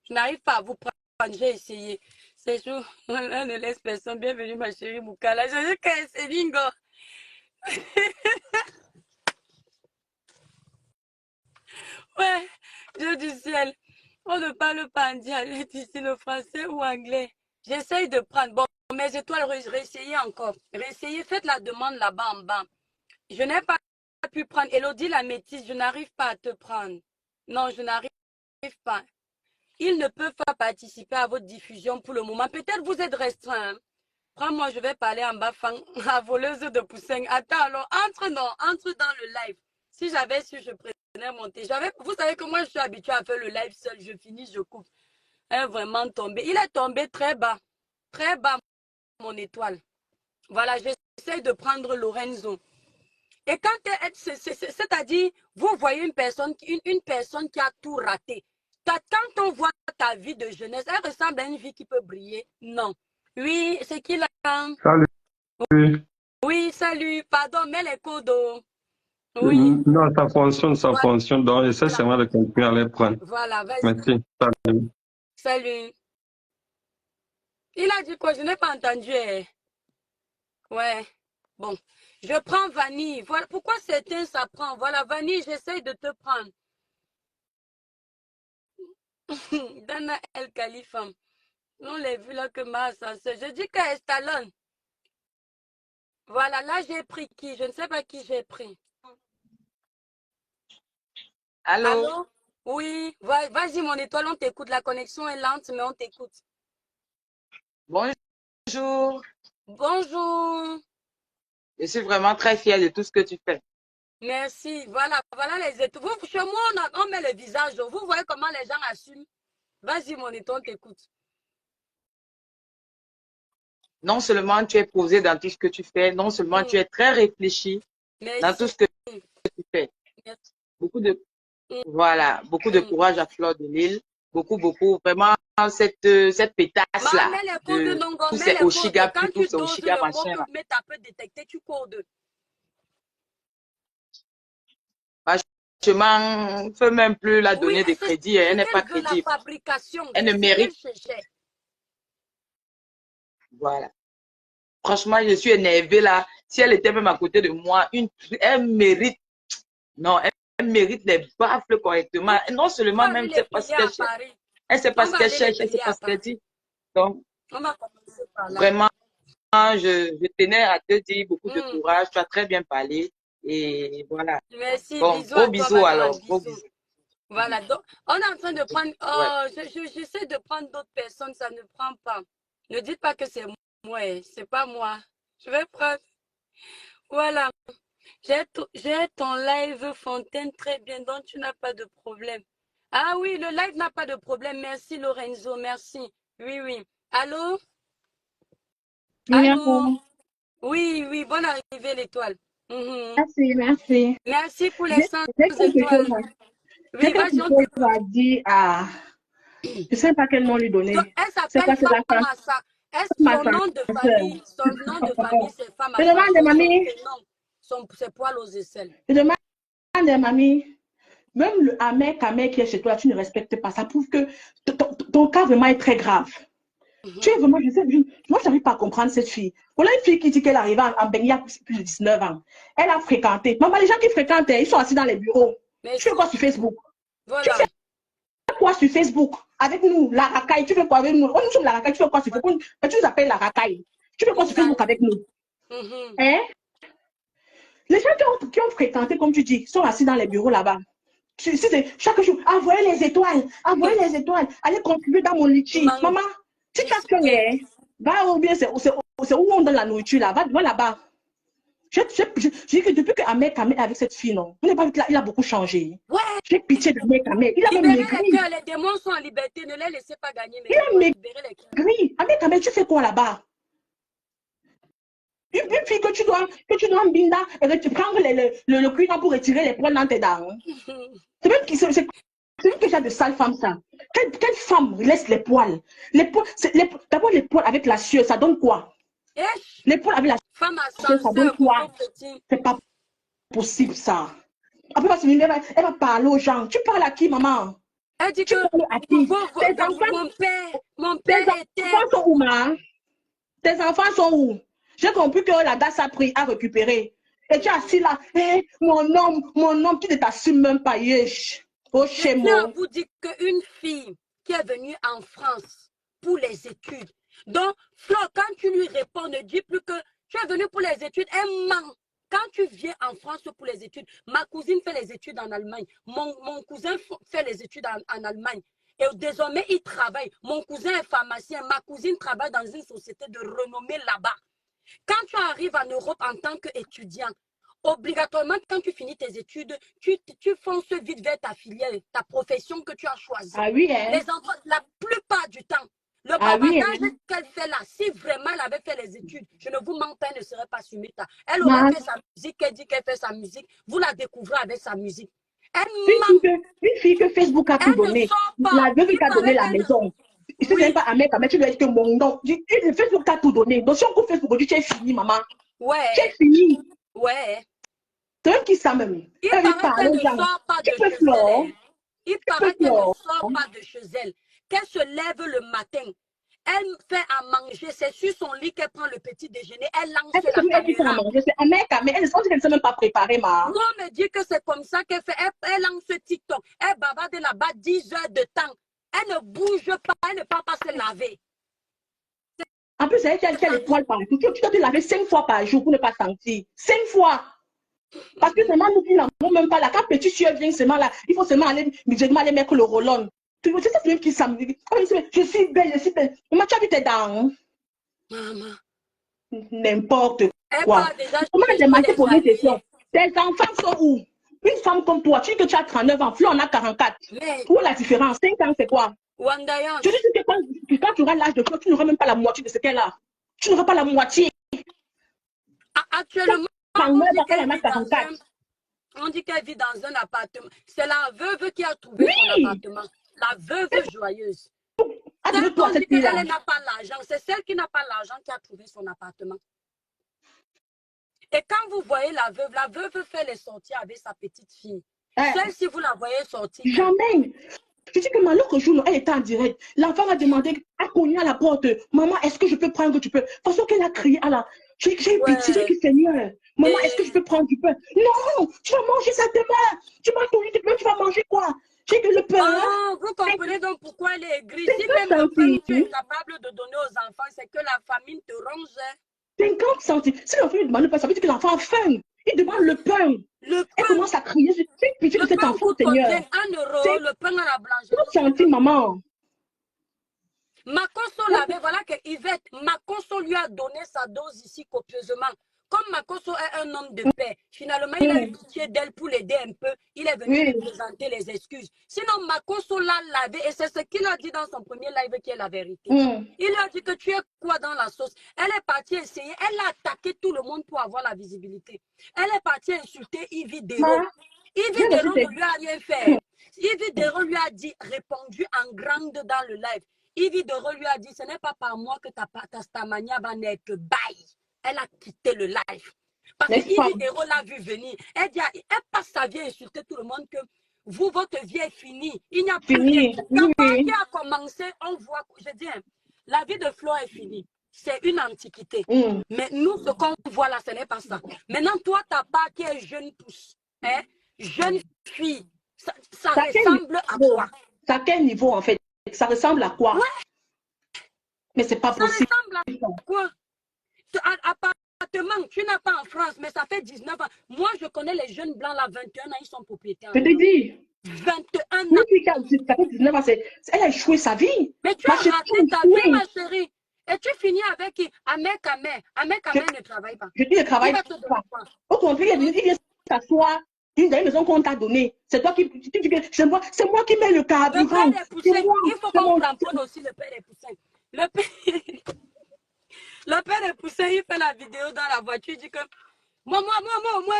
je n'arrive pas à vous prendre. J'ai essayé. C'est chaud. On ne laisse personne. Bienvenue, ma chérie Moukala. Je dis que c'est bingo. Ouais, Dieu du ciel. On ne parle pas en dialecte ici, le français ou anglais. J'essaye de prendre. Bon, mes étoiles, réessayez encore. Réessayez, faites la demande là-bas en bas. Je n'ai pas pu prendre. Elodie la métisse, je n'arrive pas à te prendre. Non, je n'arrive pas. Ils ne peuvent pas participer à votre diffusion pour le moment. Peut-être vous êtes restreint. Hein. Prends-moi, je vais parler en bas, la voleuse de poussin. Attends, alors, entre dans le live. Si j'avais su, je prenais mon thé. Vous savez que moi, je suis habituée à faire le live seul. Je finis, je coupe. Elle est vraiment tombé. Il est tombé très bas, mon étoile. Voilà, j'essaie de prendre Lorenzo. Et quand c'est-à-dire, vous voyez une personne qui a tout raté. Quand on voit ta vie de jeunesse, elle ressemble à une vie qui peut briller. Non. Oui, c'est qui là? Salut. Oui, salut. Pardon, mets les codes. Oui. Non, ça fonctionne. Donc, essaie seulement de continuer à les prendre. Voilà, vas-y. Merci. Salut. Salut. Il a dit quoi? Je n'ai pas entendu. Ouais. Bon. Je prends Vanille. Voilà pourquoi certains ça prend. Voilà, Vanille, j'essaye de te prendre. Dana El Khalifa. On l'a vu là que ma ascenseur. Je dis que Estalon. Voilà, là j'ai pris qui? Je ne sais pas qui j'ai pris. Allô? Allô? Oui, vas-y mon étoile, on t'écoute. La connexion est lente, mais on t'écoute. Bonjour. Bonjour. Je suis vraiment très fière de tout ce que tu fais. Merci. Voilà les étoiles. Chez moi, on met le visage. Vous voyez comment les gens assument. Vas-y mon étoile, on t'écoute. Non seulement tu es posé dans tout ce que tu fais, non seulement tu es très réfléchi dans tout ce que tu fais. Merci. Beaucoup de courage à Fleur de Lille. Beaucoup, vraiment cette pétasse-là. Tous ces Oshiga, tous ces Oshiga machin là. Mais tu peux détecter, tu codes. Franchement, ne fais même plus la donner de crédit. Elle n'est pas crédible. Elle ne mérite. Voilà. Franchement, je suis énervée là. Si elle était même à côté de moi, elle mérite. Non, elle mérite les baffles correctement. Et non seulement même, c'est pas ce qu'elle cherche. Elle sait pas ce qu'elle cherche, elle sait pas ce qu'elle dit. Donc, vraiment, je tenais à te dire beaucoup de courage. Tu as très bien parlé. Et voilà. Merci. Bon, gros bisous alors. Gros bisous. Voilà. Donc, on est en train de prendre. Oh, j'essaie de prendre d'autres personnes, ça ne prend pas. Ne dites pas que c'est moi, c'est pas moi. Je vais prendre. Voilà. J'ai ton live Fontaine très bien, donc tu n'as pas de problème. Ah oui, le live n'a pas de problème. Merci Lorenzo, merci. Oui, oui. Allô? Allô? Oui, bonne arrivée l'étoile. Merci. Merci pour les 100 étoiles. Oui, vas-y, on va dire à... Je ne sais pas quel nom lui donner. Elle s'appelle Famassa. Son nom de famille, c'est Famassa. Je demande à mamie. C'est poil aux aisselles. Je demande à mamie. Même le Amé qui est chez toi, tu ne respectes pas. Ça prouve que ton cas vraiment est très grave. Tu es vraiment, moi, je n'arrive pas à comprendre cette fille. Voilà une fille qui dit qu'elle arrive en Bengui il y a plus de 19 ans. Elle a fréquenté. Maman, les gens qui fréquentent, ils sont assis dans les bureaux. Tu fais quoi sur Facebook? Voilà. Tu fais quoi sur Facebook? Avec nous, la racaille, tu fais quoi avec nous? Nous sommes la racaille, tu fais quoi sur Facebook? Tu nous appelles la racaille. Tu fais quoi sur Facebook avec nous? Hein? Les gens qui ont fréquenté, comme tu dis, sont assis dans les bureaux là-bas. Chaque jour, envoyez les étoiles, allez contribuer dans mon litchi. Maman, tu t'as fait, va ou bien c'est où on donne la nourriture là, va là-bas. Je dis que depuis que Ahmed Kamé avec cette fille, non, vous n'avez pas vu qu'il a beaucoup changé. Ouais. J'ai pitié d'Ahmed Kamé. Il a même maigri. Les démons sont en liberté, ne les laissez pas gagner. Il a maigri. Ahmed Kamé, tu fais quoi là-bas? Une fille que tu dois en binda et que tu prends le cuir pour retirer les poils dans tes dents. C'est même qui c'est C'est vu que j'ai de sales femmes, ça. Quelle femme laisse les poils? D'abord, les poils avec la sueur, ça donne quoi? Les poils avec la Femme à sueur, ça donne quoi? petit. C'est pas possible, ça. Après, elle va parler aux gens. Tu parles à qui, maman? Elle dit Tu que parles à qui? mon père était... enfants sont où, ma? Tes enfants sont où? J'ai compris que la DAS a pris à récupérer. Et tu es assis là. Hey, mon homme, tu ne t'assumes même pas. Yesh. Oh, chez moi. Je vous dis qu'une fille qui est venue en France pour les études. Donc, Flo, quand tu lui réponds, ne dis plus que tu es venue pour les études. Elle ment. Quand tu viens en France pour les études, ma cousine fait les études en Allemagne. Mon cousin fait les études en Allemagne. Et désormais, il travaille. Mon cousin est pharmacien. Ma cousine travaille dans une société de renommée là-bas. Quand tu arrives en Europe en tant qu'étudiant, obligatoirement, quand tu finis tes études, tu fonces vite vers ta filière, ta profession que tu as choisie. Ah oui, hein? Les enfants, la plupart du temps, le bavardage qu'elle fait là, si vraiment elle avait fait les études, je ne vous mens pas, elle ne serait pas Sumita. Elle aurait fait sa musique, elle dit qu'elle fait sa musique, vous la découvrez avec sa musique. Une fille que Facebook a tout donné. La veuve qui a donné la maison. Je ne sais même pas à mais tu dois dire que mon nom. Facebook t'a tout donné. Donc si on coupe Facebook, tu es fini, maman. Ouais. Tu es fini. Ouais. C'est eux qui ça même. Il paraît qu'elle ne sort pas de chez elle. Il paraît qu'elle ne sort pas de chez elle. Qu'elle se lève le matin. Elle fait à manger. C'est sur son lit qu'elle prend le petit déjeuner. Elle lance la caméra. C'est un mec, mais elle ne s'est même pas préparée, ma. Moi, on me dit que c'est comme ça qu'elle fait. Elle lance TikTok. Elle bavarde là-bas 10 heures de temps. Elle ne bouge pas. Elle ne peut pas se laver. En plus, elle a les poils partout. Tu dois te laver 5 fois par jour pour ne pas sentir. 5 fois. Parce que seulement nous qui n'avons même pas là. Quand petit sueur vient seulement là, il faut seulement aller mettre le roll-on. Tu sais, c'est même qui s'amuse. Je suis belle, je suis belle. Maman, tu as vu tes dents? Maman. N'importe quoi. Comment j'ai manqué pour une question? Tes enfants sont où? Une femme comme toi, tu dis que tu as 39 ans, Flo en a 44. Où est la différence? 5 ans, c'est quoi? Je dis que quand tu auras l'âge de Flo, tu n'auras même pas la moitié de ce qu'elle a. Tu n'auras pas la moitié. Actuellement, on dit qu'elle vit dans un appartement. C'est la veuve qui a trouvé son appartement. La veuve joyeuse. Elle n'a pas l'argent. C'est celle qui n'a pas l'argent qui a trouvé son appartement. Et quand vous voyez la veuve fait les sorties avec sa petite fille. Seule si vous la voyez sortir. Jamais. Je dis que l'autre jour, elle était en direct. L'enfant a demandé, a cogné à la porte. Maman, est-ce que je peux prendre du pain? Parce qu'elle a crié à la. J'ai pitié, j'ai dit Seigneur. Maman, est-ce que je peux prendre du pain? Non, tu vas manger ça demain. Tu vas manger du pain, tu vas manger quoi? J'ai que le pain. Oh, vous comprenez donc pourquoi elle est aigrie. Si même le pain tu es capable de donner aux enfants, c'est que la famine te ronge. 50 centimes. Si l'enfant lui demande le pain, ça veut dire que l'enfant a faim. Il demande le pain. Elle commence à crier. J'ai pitié de cet enfant, Seigneur. 1 euro, le pain à la blanche. 30 centimes, maman. Makoso l'avait, voilà que Yvette, Makoso lui a donné sa dose ici copieusement. Comme Makoso est un homme de paix, finalement, il a eu pitié d'elle pour l'aider un peu. Il est venu lui présenter les excuses. Sinon, Makoso l'a lavé et c'est ce qu'il a dit dans son premier live qui est la vérité. Il a dit que tu es quoi dans la sauce? Elle est partie essayer, elle a attaqué tout le monde pour avoir la visibilité. Elle est partie insulter Yves Dero. Yves Dero ne lui a rien fait. Yves Dero lui a dit, répondu en grande dans le live. Yves Dero lui a dit, ce n'est pas par moi que ta stamania va naître. Bye. Elle a quitté le live. Parce que Yves Dero l'a vu venir. Elle dit, elle passe sa vie à insulter tout le monde que vous, votre vie est finie. Il n'y a plus rien. Quand il a commencé, on voit, je dis, la vie de Flo est finie. C'est une antiquité. Mais nous, ce qu'on voit là, ce n'est pas ça. Maintenant, toi, ta part qui est jeune pousse, hein, jeune fille, ça ressemble à quoi? À quel niveau, en fait? Ça ressemble à quoi? Mais c'est pas possible. Ça ressemble à quoi? Appartement, tu n'as pas en France, mais ça fait 19 ans. Moi, je connais les jeunes blancs là, 21 ans, ils sont propriétaires. Je te dis. 21 ans. Ça fait 19 ans, elle a échoué sa vie. Mais tu as raté ta vie, ma chérie. Et tu finis avec qui? Amek ne travaille pas. Je dis, ne travaille pas. Au contraire, il vient s'asseoir. Une des maisons qu'on t'a donné, c'est toi qui dis que c'est moi qui mets le carburant. Il faut qu'on tamponne aussi le père des poussins. Le père des poussins, il fait la vidéo dans la voiture, il dit que moi,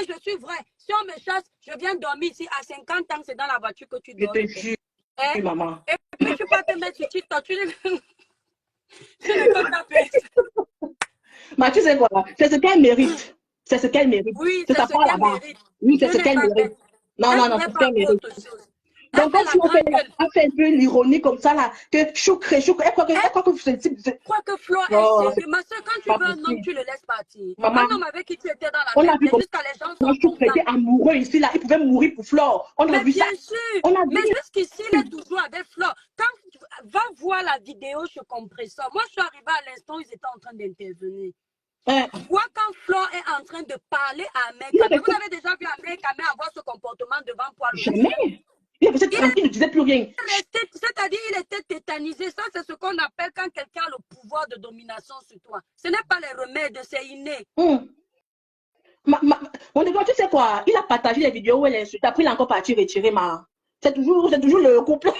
je suis vrai. Si on me chasse, je viens dormir ici. À 50 ans, c'est dans la voiture que tu dors. Je te jure. Hein? Oui, maman. Et puis tu peux te mettre sur TikTok, tu ne peux pas faire ça. Mais tu sais quoi? C'est ce qu'elle mérite. C'est ce qu'elle mérite. Oui, C'est c'est sa ce part qu'elle là-bas. mérite. Oui, Je c'est ce n'ai qu'elle pas mérite. fait. Non, Elle non, ne non, pourrait c'est ce pas qu'elle faire mérite. autre chose. Elle Donc, fait quand la tu grande gueule. as fait un peu l'ironie comme ça, là, que choucré, elle croit que c'est type. Je crois que Flo est Oh, c'est sérieux. Ma soeur, quand tu pas veux un homme, possible. tu le laisses partir. Maman, Un homme avec qui tu étais dans la on a merde, vu c'est juste quand les gens comment sont choucré contents. était amoureux ici, là. Il pouvait mourir pour Flore. On a Mais vu ça. bien sûr, On a vu. mais jusqu'ici, il est toujours avec Flo. Va voir la vidéo chez Compressor. Moi, je suis arrivée à l'instant où ils étaient en train d'intervenir. Vois quand Flo est en train de parler à Ahmed Kamé. Vous avez déjà vu Ahmed Kamé avoir ce comportement devant Poids Lourd? Jamais. Il est resté tranquille, il ne disait plus rien. C'est-à-dire il était tétanisé. Ça, c'est ce qu'on appelle quand quelqu'un a le pouvoir de domination sur toi. Ce n'est pas les remèdes, c'est inné. Mon école, tu sais quoi? Il a partagé les vidéos où elle insulte. Après, il a encore parti retirer ma. C'est toujours le couple.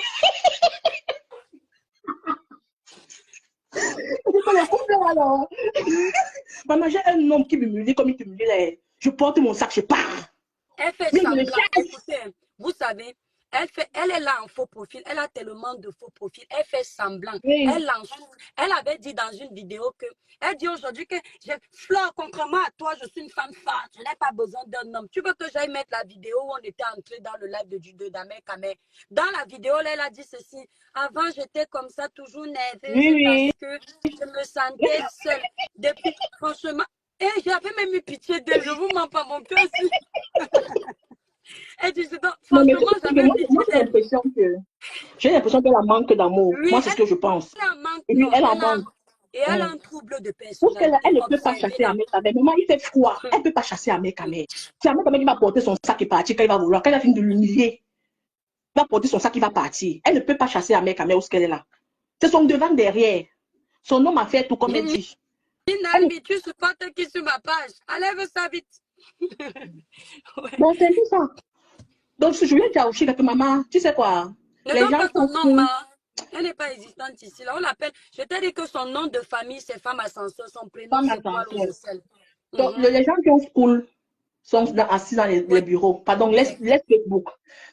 C'est le couple alors. Maman, j'ai un homme qui m'humilie comme il t'humilie. Je porte mon sac, je pars. Elle fait semblant. Écoutez, vous savez, elle est là en faux profil. Elle a tellement de faux profils. Elle fait semblant. Oui. Elle en souffre. Elle avait dit dans une vidéo que, elle dit aujourd'hui que, Flore, contrairement à toi, je suis une femme forte. Je n'ai pas besoin d'un homme. Tu veux que j'aille mettre la vidéo où on était entré dans le live de Judo d'Ahmed Kamé? Dans la vidéo, là, elle a dit ceci. Avant, j'étais comme ça, toujours nerveuse parce que je me sentais seule. Depuis, franchement, et j'avais même eu pitié d'elle. Je vous mens pas, mon cœur aussi. Elle dit, franchement, j'avais moi, pitié d'elle. J'ai l'impression qu'elle en manque d'amour. Oui, Moi, c'est ce que je pense. Elle en manque, Et puis, elle en manque. Et elle a un trouble de Parce personnalité. qu'elle ne peut pas chasser Ahmed Kamé. Maman, il fait froid. Elle ne peut pas chasser Ahmed Kamé. C'est Ahmed Kamé qui va porter son sac et partir quand il va vouloir. Quand il a fini de l'humilier, il va porter son sac, il va partir. Elle ne peut pas chasser Ahmed Kamé où qu'elle est là. C'est son devant derrière. Son homme a fait tout comme elle dit. Nalmi, tu supportes qui sur ma page? Enlève ça vite. Bon, c'est tout ça. Donc, je lui ai dit à Oshika que maman, tu sais quoi? Ne donne pas son nom, ma. Elle n'est pas existante ici. Là, on l'appelle. Je t'ai dit que son nom de famille, c'est Femme Ascenseur. Son prénom, c'est Poil Officiel. Donc, les gens qui ont school sont assis dans les bureaux. Pardon, laisse Facebook.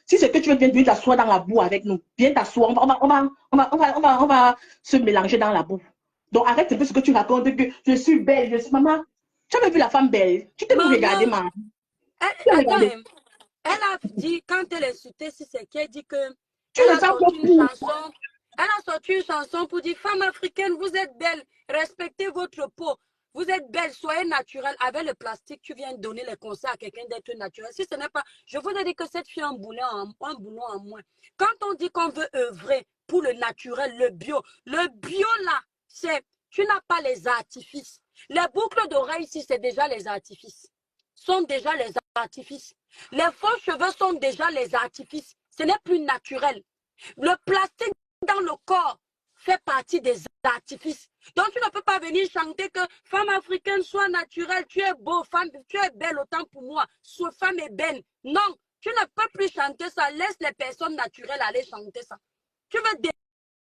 Si c'est que tu veux bien t'asseoir dans la boue avec nous, viens t'asseoir. On va se mélanger dans la boue. Donc, arrête un peu ce que tu racontes, que je suis belle, je suis maman. Tu avais vu la femme belle? Tu t'es regardé, maman. Elle a dit, quand elle insultait, si c'est qu'elle dit que elle a sorti une chanson pour dire, femme africaine, vous êtes belle, respectez votre peau. Vous êtes belle, soyez naturelle. Avec le plastique, tu viens donner les conseils à quelqu'un d'être naturel. Si ce n'est pas, je vous ai dit que cette fille a un boulot en moins. Quand on dit qu'on veut œuvrer pour le naturel, le bio là, c'est, tu n'as pas les artifices. Les boucles d'oreilles ici, c'est déjà les artifices. Sont déjà les artifices. Les faux cheveux sont déjà les artifices. Ce n'est plus naturel. Le plastique dans le corps fait partie des artifices. Donc, tu ne peux pas venir chanter que femme africaine, sois naturelle, tu es beau, femme, tu es belle autant pour moi, sois femme est belle. Non, tu ne peux plus chanter ça. Laisse les personnes naturelles aller chanter ça. Tu veux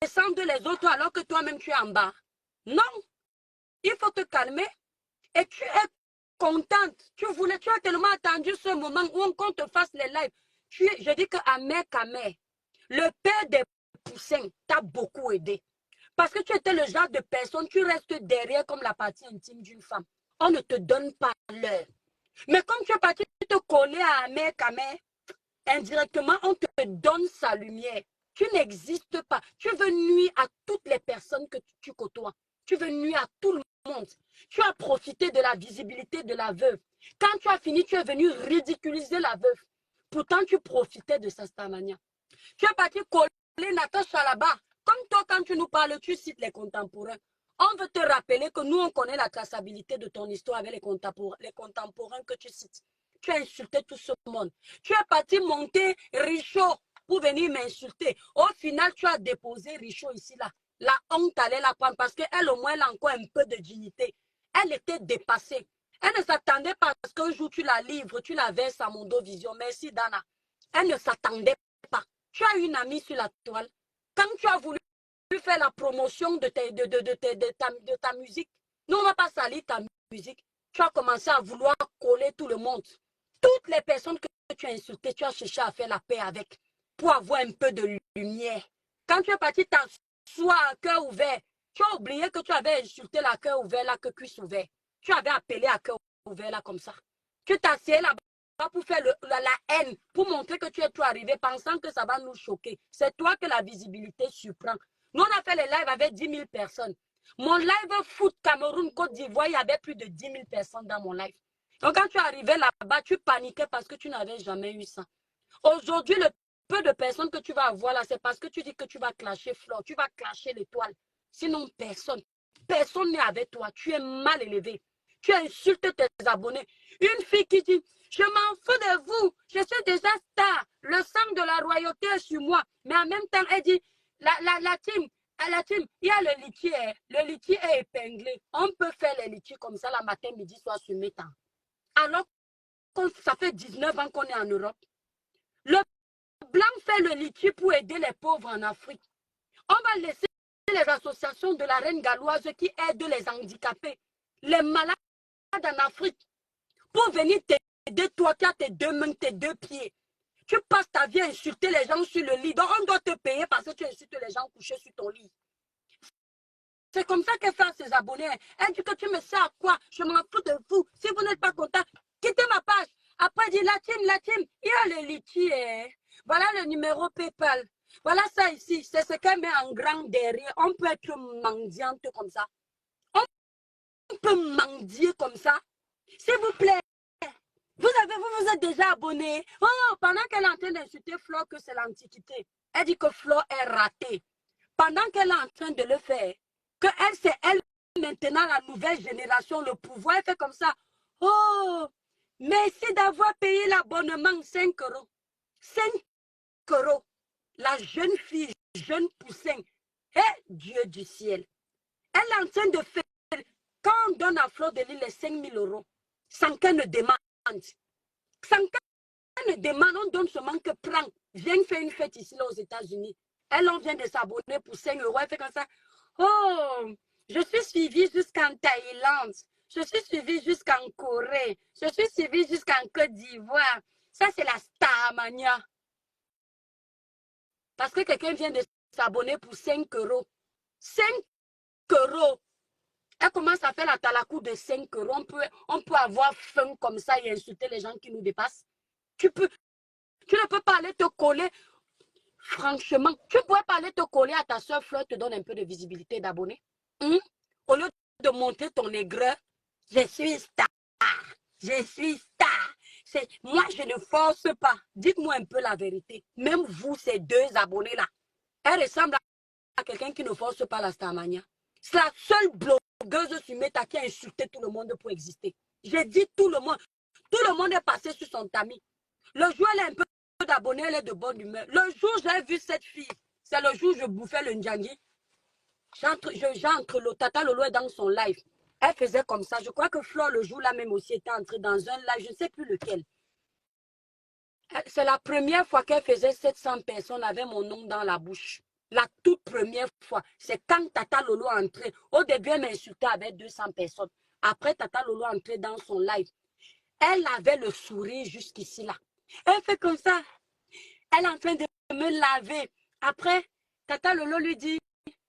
descendre les autres alors que toi-même tu es en bas. Non, il faut te calmer et tu es contente. Tu as tellement attendu ce moment où on te fasse les lives. Je dis que Ahmed Kamé, le père des poussins, t'a beaucoup aidé. Parce que tu étais le genre de personne, tu restes derrière comme la partie intime d'une femme. On ne te donne pas l'heure. Mais comme tu es parti te coller à Ahmed Kamé, indirectement, on te donne sa lumière. Tu n'existes pas. Tu veux nuire à toutes les personnes que tu côtoies. Tu veux nuire à tout le monde. Tu as profité de la visibilité de la veuve. Quand tu as fini, tu es venu ridiculiser la veuve. Pourtant, tu profitais de sa stamania. Tu es parti coller Natacha là-bas. Comme toi, quand tu nous parles, tu cites les contemporains. On veut te rappeler que nous, on connaît la traçabilité de ton histoire avec les contemporains que tu cites. Tu as insulté tout ce monde. Tu es parti monter Richaud pour venir m'insulter. Au final, tu as déposé Richaud ici, là. La honte allait la prendre parce qu'elle, au moins, elle a encore un peu de dignité. Elle était dépassée. Elle ne s'attendait pas parce qu'un jour, tu la livres, tu la verses à Mondo Vision. Merci, Dana. Elle ne s'attendait pas. Tu as une amie sur la toile. Quand tu as voulu faire la promotion de ta musique, nous, on n'a pas sali ta musique. Tu as commencé à vouloir coller tout le monde. Toutes les personnes que tu as insultées, tu as cherché à faire la paix avec pour avoir un peu de lumière. Quand tu es parti t'asseoir à cœur ouvert, tu as oublié que tu avais insulté la cœur ouvert, là, que cuisse ouvert. Tu avais appelé à cœur ouvert, là, comme ça. Tu t'assieds là-bas pour faire la haine, pour montrer que tu es tout arrivé, pensant que ça va nous choquer. C'est toi que la visibilité surprend. Nous, on a fait les lives avec 10 000 personnes. Mon live foot Cameroun, Côte d'Ivoire, il y avait plus de 10 000 personnes dans mon live. Donc, quand tu arrivais là-bas, tu paniquais parce que tu n'avais jamais eu ça. Aujourd'hui, le peu de personnes que tu vas avoir là, c'est parce que tu dis que tu vas clasher Flore, tu vas clasher l'étoile. Sinon, personne. Personne n'est avec toi. Tu es mal élevé. Tu insultes tes abonnés. Une fille qui dit, je m'en fous de vous, je suis déjà star. Le sang de la royauté est sur moi. Mais en même temps, elle dit, la team, il y a le litier. Le litier est épinglé. On peut faire les litiers comme ça, la matin, midi, soir, sur mes temps. Alors, ça fait 19 ans qu'on est en Europe. Le blanc fait le litier pour aider les pauvres en Afrique. On va laisser les associations de la reine galloise qui aident les handicapés, les malades en Afrique, pour venir t'aider, toi qui as tes deux mains, tes deux pieds. Tu passes ta vie à insulter les gens sur le lit. Donc on doit te payer parce que tu insultes les gens couchés sur ton lit. C'est comme ça qu'elle fait à ses abonnés. Elle dit que tu me sais à quoi? Je m'en fous de vous. Si vous n'êtes pas content, quittez ma page. Après, elle dit la team, il y a le litier. Voilà le numéro PayPal. Voilà ça ici. C'est ce qu'elle met en grand derrière. On peut être mendiante comme ça. On peut mendier comme ça. S'il vous plaît. Vous êtes déjà abonné. Oh, pendant qu'elle est en train d'insulter Flore que c'est l'antiquité. Elle dit que Flore est ratée. Pendant qu'elle est en train de le faire, que elle, c'est elle maintenant la nouvelle génération, le pouvoir, elle fait comme ça. Oh, merci d'avoir payé l'abonnement 5 €. 5 €. La jeune fille, jeune poussin. Eh, Dieu du ciel. Elle est en train de faire, quand on donne à Flore de Lys les 5 000 €, sans qu'elle ne demande. Sans qu'elle ne demande, on donne seulement que prends. Viens faire une fête ici, là, aux États-Unis. Elle, on vient de s'abonner pour 5 €. Elle fait comme ça. Oh, je suis suivie jusqu'en Thaïlande. Je suis suivie jusqu'en Corée. Je suis suivie jusqu'en Côte d'Ivoire. Ça, c'est la Starmania. Parce que quelqu'un vient de s'abonner pour 5 €. 5 €. Elle commence à faire la talakou de 5 €. On peut avoir faim comme ça et insulter les gens qui nous dépassent. Tu ne peux pas aller te coller. Franchement, tu pourrais pas aller te coller à ta soeur Flore, te donne un peu de visibilité d'abonnés. Au lieu de montrer ton aigreur, je suis star. Je suis star. Moi, je ne force pas. Dites-moi un peu la vérité. Même vous, ces deux abonnés-là, elle ressemble à quelqu'un qui ne force pas la Starmania. C'est la seule blogueuse sur Meta qui a insulté tout le monde pour exister. J'ai dit tout le monde. Tout le monde est passé sur son tamis. Le jour, elle a un peu d'abonnés, elle est de bonne humeur. Le jour, j'ai vu cette fille. C'est le jour où je bouffais le Ndjangi. J'entre le Tata Lolo est dans son live. Elle faisait comme ça. Je crois que Flore, le jour là même aussi, était entrée dans un live. Je ne sais plus lequel. C'est la première fois qu'elle faisait 700 personnes avec mon nom dans la bouche. La toute première fois. C'est quand Tata Lolo est entrée. Au début, elle m'insultait avec 200 personnes. Après, Tata Lolo est entrée dans son live. Elle avait le sourire jusqu'ici là. Elle fait comme ça. Elle est en train de me laver. Après, Tata Lolo lui dit,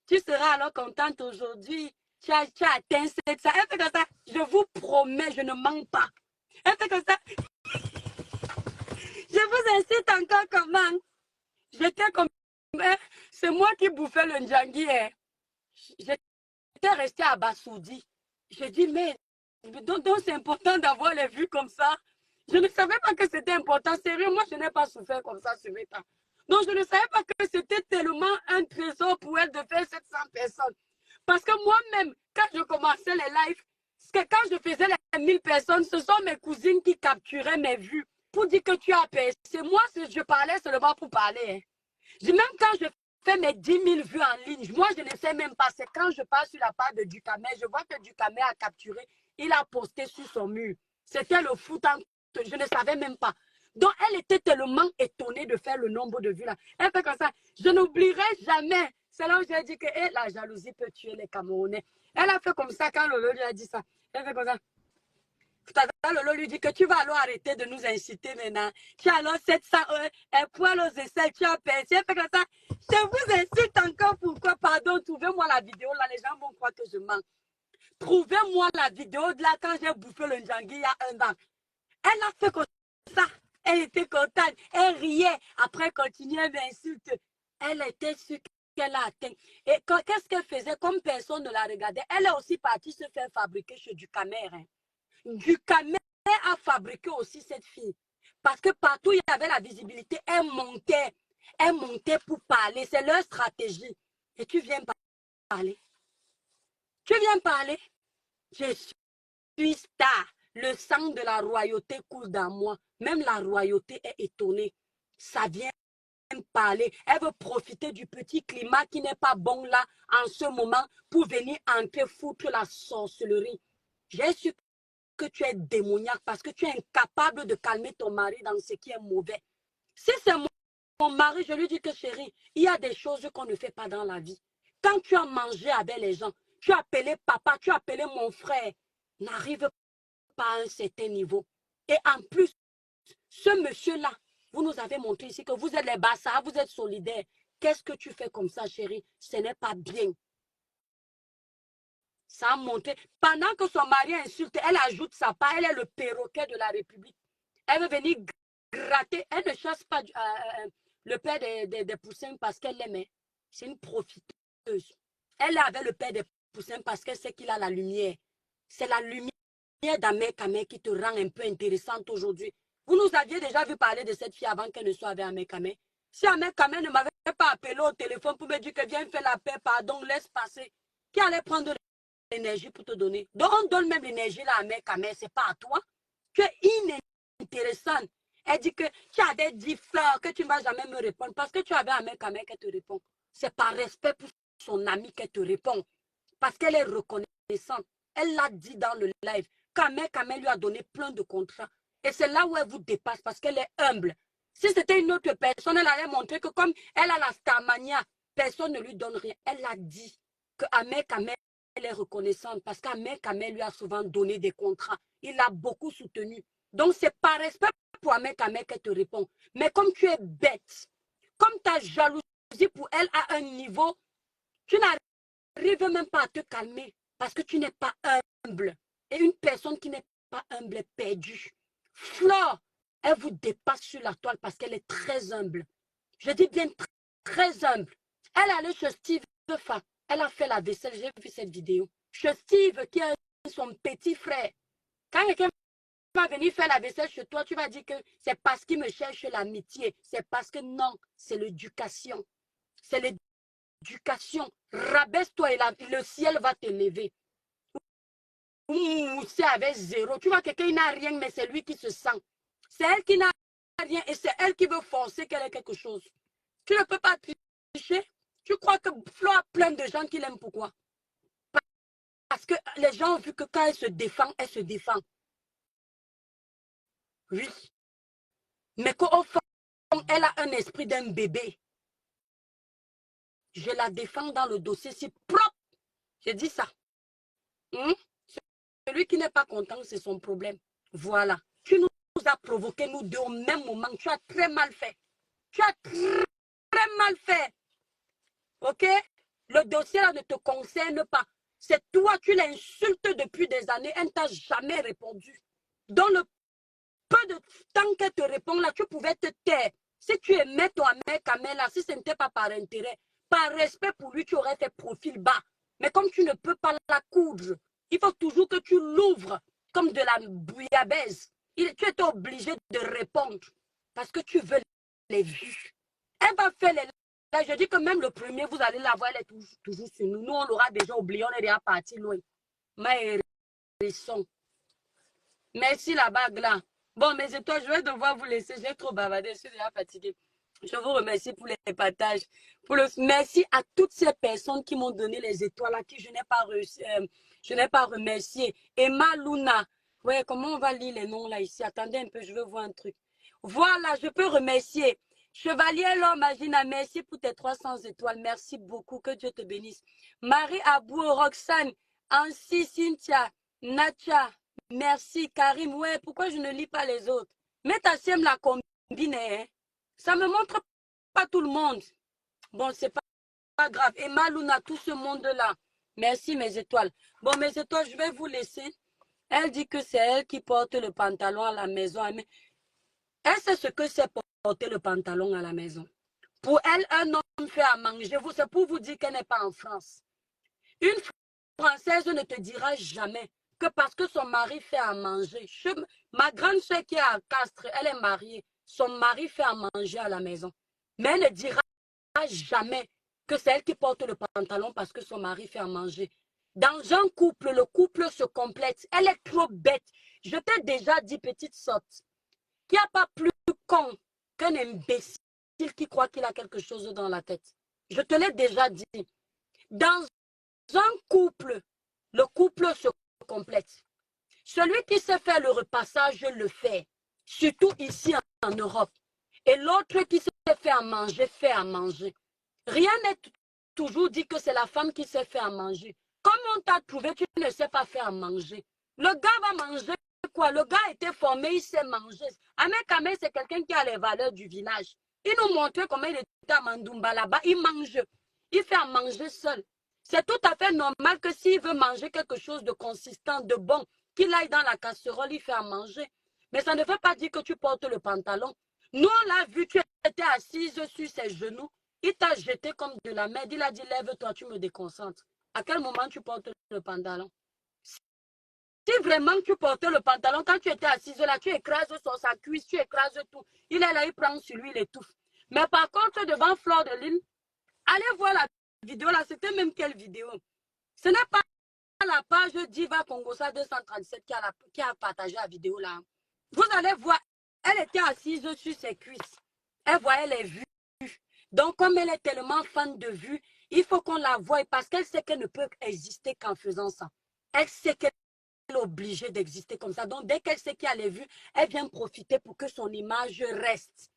tu seras alors contente aujourd'hui. Tu as atteint 700. Elle fait comme ça. Je vous promets, je ne mens pas. Elle fait comme ça. Je vous incite encore comment. J'étais comme... C'est moi qui bouffais le Ndjangi. J'étais restée à Bassoudi. J'ai dit, mais... Donc c'est important d'avoir les vues comme ça. Je ne savais pas que c'était important. Sérieux, moi, je n'ai pas souffert comme ça sur mes temps. Donc, je ne savais pas que c'était tellement un trésor pour elle de faire 700 personnes. Parce que moi-même, quand je commençais les lives, quand je faisais les 1000 personnes, ce sont mes cousines qui capturaient mes vues pour dire que tu as percé. Moi, je parlais seulement pour parler. Même quand je fais mes 10 000 vues en ligne, moi, je ne sais même pas. C'est quand je passe sur la page de Ducamel, je vois que Ducamel a capturé, il a posté sur son mur. C'était le foot en... Je ne savais même pas. Donc, elle était tellement étonnée de faire le nombre de vues là. Elle fait comme ça. Je n'oublierai jamais. C'est là où j'ai dit que la jalousie peut tuer les Camerounais. Elle a fait comme ça quand Lolo lui a dit ça. Elle fait comme ça. Tata Lolo lui dit que tu vas alors arrêter de nous inciter maintenant. Tu as alors 700 poils aux aisselles, tu as percé, fait comme ça. Je vous incite encore, pourquoi? Pardon, trouvez-moi la vidéo là, les gens vont croire que je mens. Trouvez-moi la vidéo de là quand j'ai bouffé le njangui il y a 1 an. Elle a fait comme ça. Elle était contente. Elle riait. Après, continuait, elle m'insulte. Elle était sûre qu'elle a atteint. Et qu'est-ce qu'elle faisait? Comme personne ne la regardait, elle est aussi partie se faire fabriquer chez Ducamer. Hein. Ducamer a fabriqué aussi cette fille. Parce que partout, il y avait la visibilité. Elle montait. Elle montait pour parler. C'est leur stratégie. Et tu viens parler. Tu viens parler. Je suis star. Le sang de la royauté coule dans moi. Même la royauté est étonnée. Ça vient parler. Elle veut profiter du petit climat qui n'est pas bon là en ce moment pour venir entrer foutre la sorcellerie. J'ai su que tu es démoniaque parce que tu es incapable de calmer ton mari dans ce qui est mauvais. Si c'est mon mari, je lui dis que chérie, il y a des choses qu'on ne fait pas dans la vie. Quand tu as mangé avec les gens, tu as appelé papa, tu as appelé mon frère, n'arrive pas à un certain niveau. Et en plus, ce monsieur-là, vous nous avez montré ici que vous êtes les bassards, vous êtes solidaires. Qu'est-ce que tu fais comme ça, chérie? Ce n'est pas bien. Ça a montré. Pendant que son mari insulte, elle ajoute sa part. Elle est le perroquet de la République. Elle veut venir gratter. Elle ne chasse pas le père des poussins parce qu'elle l'aimait. C'est une profiteuse. Elle avait le père des poussins parce qu'elle sait qu'il a la lumière. C'est la lumière d'Amer Kamé qui te rend un peu intéressante aujourd'hui. Vous nous aviez déjà vu parler de cette fille avant qu'elle ne soit avec Amer Kamé. Si Amer Kamé ne m'avait pas appelé au téléphone pour me dire que viens faire la paix, pardon, laisse passer, qui allait prendre l'énergie pour te donner? Donc on donne même l'énergie là à Amer Kamé, c'est pas à toi. Tu es inintéressante. Elle dit que tu as des 10 fleurs que tu ne vas jamais me répondre parce que tu avais Amer Kamé qui te répond. C'est par respect pour son ami qu'elle te répond. Parce qu'elle est reconnaissante. Elle l'a dit dans le live. Kamé lui a donné plein de contrats. Et c'est là où elle vous dépasse parce qu'elle est humble. Si c'était une autre personne, elle allait montrer que comme elle a la starmania, personne ne lui donne rien. Elle a dit que Amer Kamé, elle est reconnaissante parce qu'Amer Kamé lui a souvent donné des contrats. Il l'a beaucoup soutenu. Donc c'est par respect pour Amer Kamé qu'elle te répond. Mais comme tu es bête, comme ta jalousie pour elle à un niveau, tu n'arrives même pas à te calmer parce que tu n'es pas humble. Et une personne qui n'est pas humble est perdue. Flore, elle vous dépasse sur la toile parce qu'elle est très humble. Je dis bien très humble. Elle est allée chez Steve Fa. Elle a fait la vaisselle. J'ai vu cette vidéo. Chez Steve, qui est son petit frère. Quand quelqu'un va venir faire la vaisselle chez toi, tu vas dire que c'est parce qu'il me cherche l'amitié. C'est parce que non, c'est l'éducation. C'est l'éducation. Rabaisse-toi et le ciel va te lever. Ou c'est avec 0. Tu vois, quelqu'un n'a rien, mais c'est lui qui se sent. C'est elle qui n'a rien et c'est elle qui veut forcer qu'elle ait quelque chose. Tu ne peux pas tricher. Tu crois que Flo a plein de gens qui l'aiment. Pourquoi? Parce que les gens ont vu que quand elle se défend, elle se défend. Oui. Mais qu'au fond, elle a un esprit d'un bébé. Je la défends dans le dossier si propre. Je dis ça. Celui qui n'est pas content, c'est son problème. Voilà. Tu nous as provoqué, nous deux, au même moment. Tu as très mal fait. Tu as très mal fait. Ok? Le dossier là ne te concerne pas. C'est toi, tu l'insultes depuis des années. Elle ne t'a jamais répondu. Dans le peu de temps qu'elle te répond là, tu pouvais te taire. Si tu aimais ton Amer Kamé là, si ce n'était pas par intérêt, par respect pour lui, tu aurais fait profil bas. Mais comme tu ne peux pas la coudre, il faut toujours que tu l'ouvres comme de la bouillabaisse. Tu es obligé de répondre parce que tu veux les vues. Elle va faire les là, je dis que même le premier, vous allez la voir, elle est toujours sur nous. Nous, on l'aura déjà oublié, on est déjà parti loin. Mais merci la bague là. Bon, mes étoiles, je vais devoir vous laisser. J'ai trop bavardé, je suis déjà fatiguée. Je vous remercie pour les partages. Merci à toutes ces personnes qui m'ont donné les étoiles, à qui je n'ai pas remercié. Emma Luna. Ouais, comment on va lire les noms là ici? Attendez un peu, je veux voir un truc. Voilà, je peux remercier. Chevalier L'Homme Magina, merci pour tes 300 étoiles. Merci beaucoup, que Dieu te bénisse. Marie Abou, Roxane, Ansi, Cynthia, Nacha, Merci, Karim. Ouais, pourquoi je ne lis pas les autres? Mais ta SIEM la combine, hein? Ça me montre pas tout le monde. Bon, c'est pas grave. Et Maluna, tout ce monde-là. Merci, mes étoiles. Bon, mes étoiles, je vais vous laisser. Elle dit que c'est elle qui porte le pantalon à la maison. Elle sait ce que c'est porter le pantalon à la maison. Pour elle, un homme fait à manger. C'est pour vous dire qu'elle n'est pas en France. Une Française ne te dira jamais que parce que son mari fait à manger. Ma grande soeur qui est à Castres, elle est mariée. Son mari fait à manger à la maison. Mais elle ne dira jamais que c'est elle qui porte le pantalon parce que son mari fait à manger. Dans un couple, le couple se complète. Elle est trop bête. Je t'ai déjà dit, petite sorte, qu'il n'y a pas plus con qu'un imbécile qui croit qu'il a quelque chose dans la tête. Je te l'ai déjà dit. Dans un couple, le couple se complète. Celui qui sait faire le repassage le fait, surtout ici en Europe. Et l'autre qui sait faire à manger, fait à manger. Rien n'est toujours dit que c'est la femme qui sait faire à manger. Comme on t'a trouvé, tu ne sais pas faire à manger. Le gars va manger quoi? Le gars a été formé, il sait manger. Ahmed Kamel, c'est quelqu'un qui a les valeurs du village. Il nous montrait comment il était à Mandoumba là-bas. Il mange. Il fait à manger seul. C'est tout à fait normal que s'il veut manger quelque chose de consistant, de bon, qu'il aille dans la casserole, il fait à manger. Mais ça ne veut pas dire que tu portes le pantalon. Nous, on l'a vu, tu étais assise sur ses genoux. Il t'a jeté comme de la merde. Il a dit, lève-toi, tu me déconcentres. À quel moment tu portes le pantalon? Si vraiment tu portais le pantalon, quand tu étais assise là, tu écrases sur sa cuisse, tu écrases tout. Il est là, il prend sur lui, il étouffe. Mais par contre, devant Fleur de Lune, allez voir la vidéo là, c'était même quelle vidéo? Ce n'est pas la page Diva Congosa 237 qui a partagé la vidéo là. Vous allez voir, elle était assise sur ses cuisses. Elle voyait les vues. Donc, comme elle est tellement fan de vues, il faut qu'on la voie parce qu'elle sait qu'elle ne peut exister qu'en faisant ça. Elle sait qu'elle est obligée d'exister comme ça. Donc, dès qu'elle sait qu'il y a les vues, elle vient profiter pour que son image reste.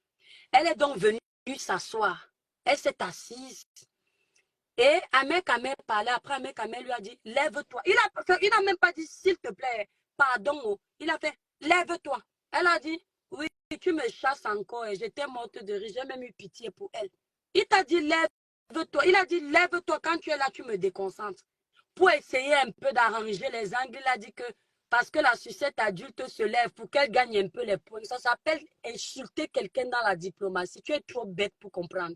Elle est donc venue s'asseoir. Elle s'est assise. Et Ahmed Kamel parlait. Après, Ahmed Kamel lui a dit, lève-toi. Il n'a même pas dit, s'il te plaît, pardon. Il a fait, lève-toi. Elle a dit, oui, tu me chasses encore. Et j'étais morte de rire. J'ai même eu pitié pour elle. Il t'a dit, lève-toi. Il a dit, lève-toi. Quand tu es là, tu me déconcentres. Pour essayer un peu d'arranger les angles, il a dit que parce que la sucette adulte se lève pour qu'elle gagne un peu les points. Ça s'appelle insulter quelqu'un dans la diplomatie. Tu es trop bête pour comprendre.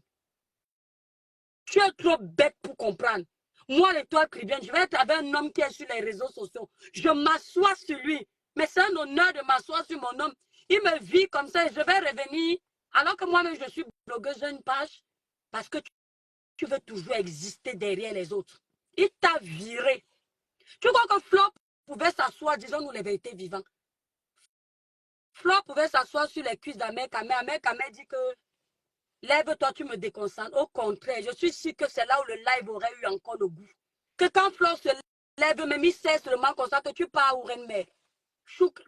Tu es trop bête pour comprendre. Moi, l'étoile chrétienne, je vais être avec un homme qui est sur les réseaux sociaux. Je m'assois sur lui. Mais c'est un honneur de m'asseoir sur mon homme. Il me vit comme ça et je vais revenir. Alors que moi-même, je suis blogueuse, j'ai une page. Parce que tu veux toujours exister derrière les autres. Il t'a viré. Tu crois que Flo pouvait s'asseoir, disons-nous les vérités vivantes. Flo pouvait s'asseoir sur les cuisses d'Ahmed Kamel. Ahmed Kamel dit que lève-toi, tu me déconcentres. Au contraire, je suis sûre que c'est là où le live aurait eu encore le goût. Que quand Flo se lève, même il sait seulement comme ça que tu pars ou Reine Mère.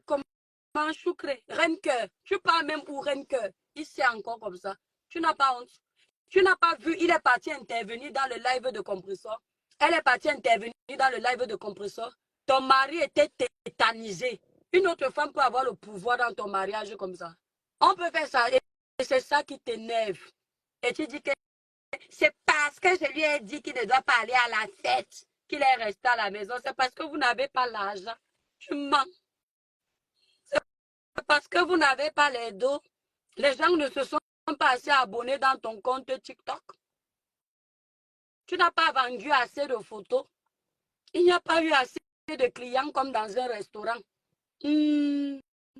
Comment Choucré? Reine Cœur. Tu pars même ou Reine Cœur. Il sait encore comme ça. Tu n'as pas honte. Tu n'as pas vu, il est parti intervenir dans le live de Compressor. Elle est partie intervenir dans le live de Compressor. Ton mari était tétanisé. Une autre femme peut avoir le pouvoir dans ton mariage comme ça. On peut faire ça. Et c'est ça qui t'énerve. Et tu dis que c'est parce que je lui ai dit qu'il ne doit pas aller à la fête qu'il est resté à la maison. C'est parce que vous n'avez pas l'argent. Tu mens. C'est parce que vous n'avez pas les dos. Les gens ne se sont pas assez abonnés dans ton compte TikTok. Tu n'as pas vendu assez de photos. Il n'y a pas eu assez de clients comme dans un restaurant.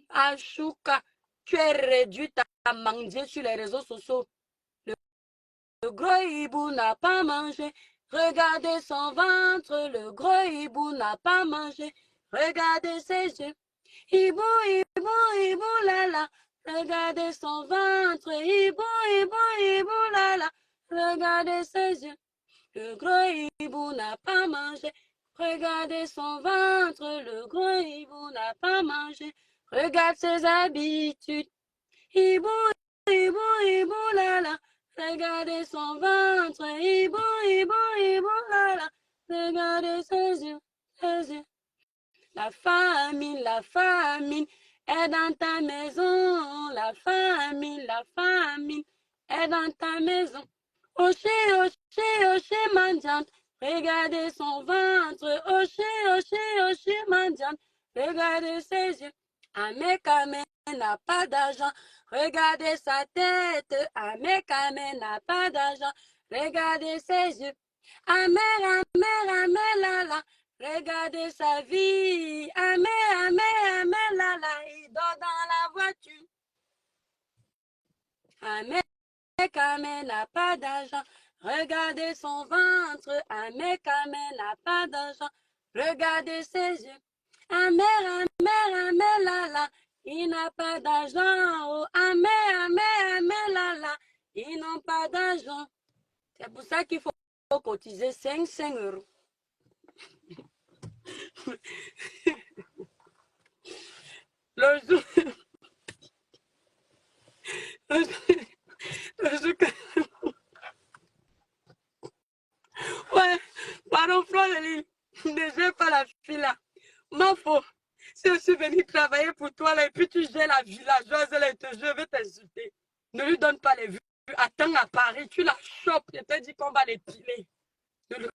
Ashouka, tu es réduite à manger sur les réseaux sociaux. Le gros hibou n'a pas mangé. Regardez son ventre. Le gros hibou n'a pas mangé. Regardez ses yeux. Hibou, hibou, hibou, la la. Regardez son ventre. Hibou, hibou, hibou, la la. Regardez ses yeux. Le gros hibou n'a pas mangé. Regardez son ventre. Le gros hibou n'a pas mangé. Regarde ses habitudes. Hibou, hibou, hibou, la la. Regardez son ventre. Hibou, hibou, hibou, la la. Regardez ses yeux, ses yeux. La famine est dans ta maison. La famine est dans ta maison. Oché, mendiante, regardez son ventre. Oché, mendiante, regardez ses yeux. Amekame n'a pas d'argent, regardez sa tête. Amekame n'a pas d'argent, regardez ses yeux. Amer, lala, regardez sa vie. Amer, lala, il dort dans la voiture. Amekame n'a pas d'argent, regardez son ventre. Amekame n'a pas d'argent, regardez ses yeux. Amer, lala, il n'a pas d'argent. Oh, amer, lala, ils n'ont pas d'argent. C'est pour ça qu'il faut cotiser 5 euros. Le jour que... Ouais, pardon, Florine, ne gère pas la fille là. Ma foi, si je suis venue travailler pour toi là, et puis tu gères la villageoise là, je vais t'insulter. Ne lui donne pas les vues. Attends à Paris, tu la chopes, je te dis qu'on va les piler. Ne lui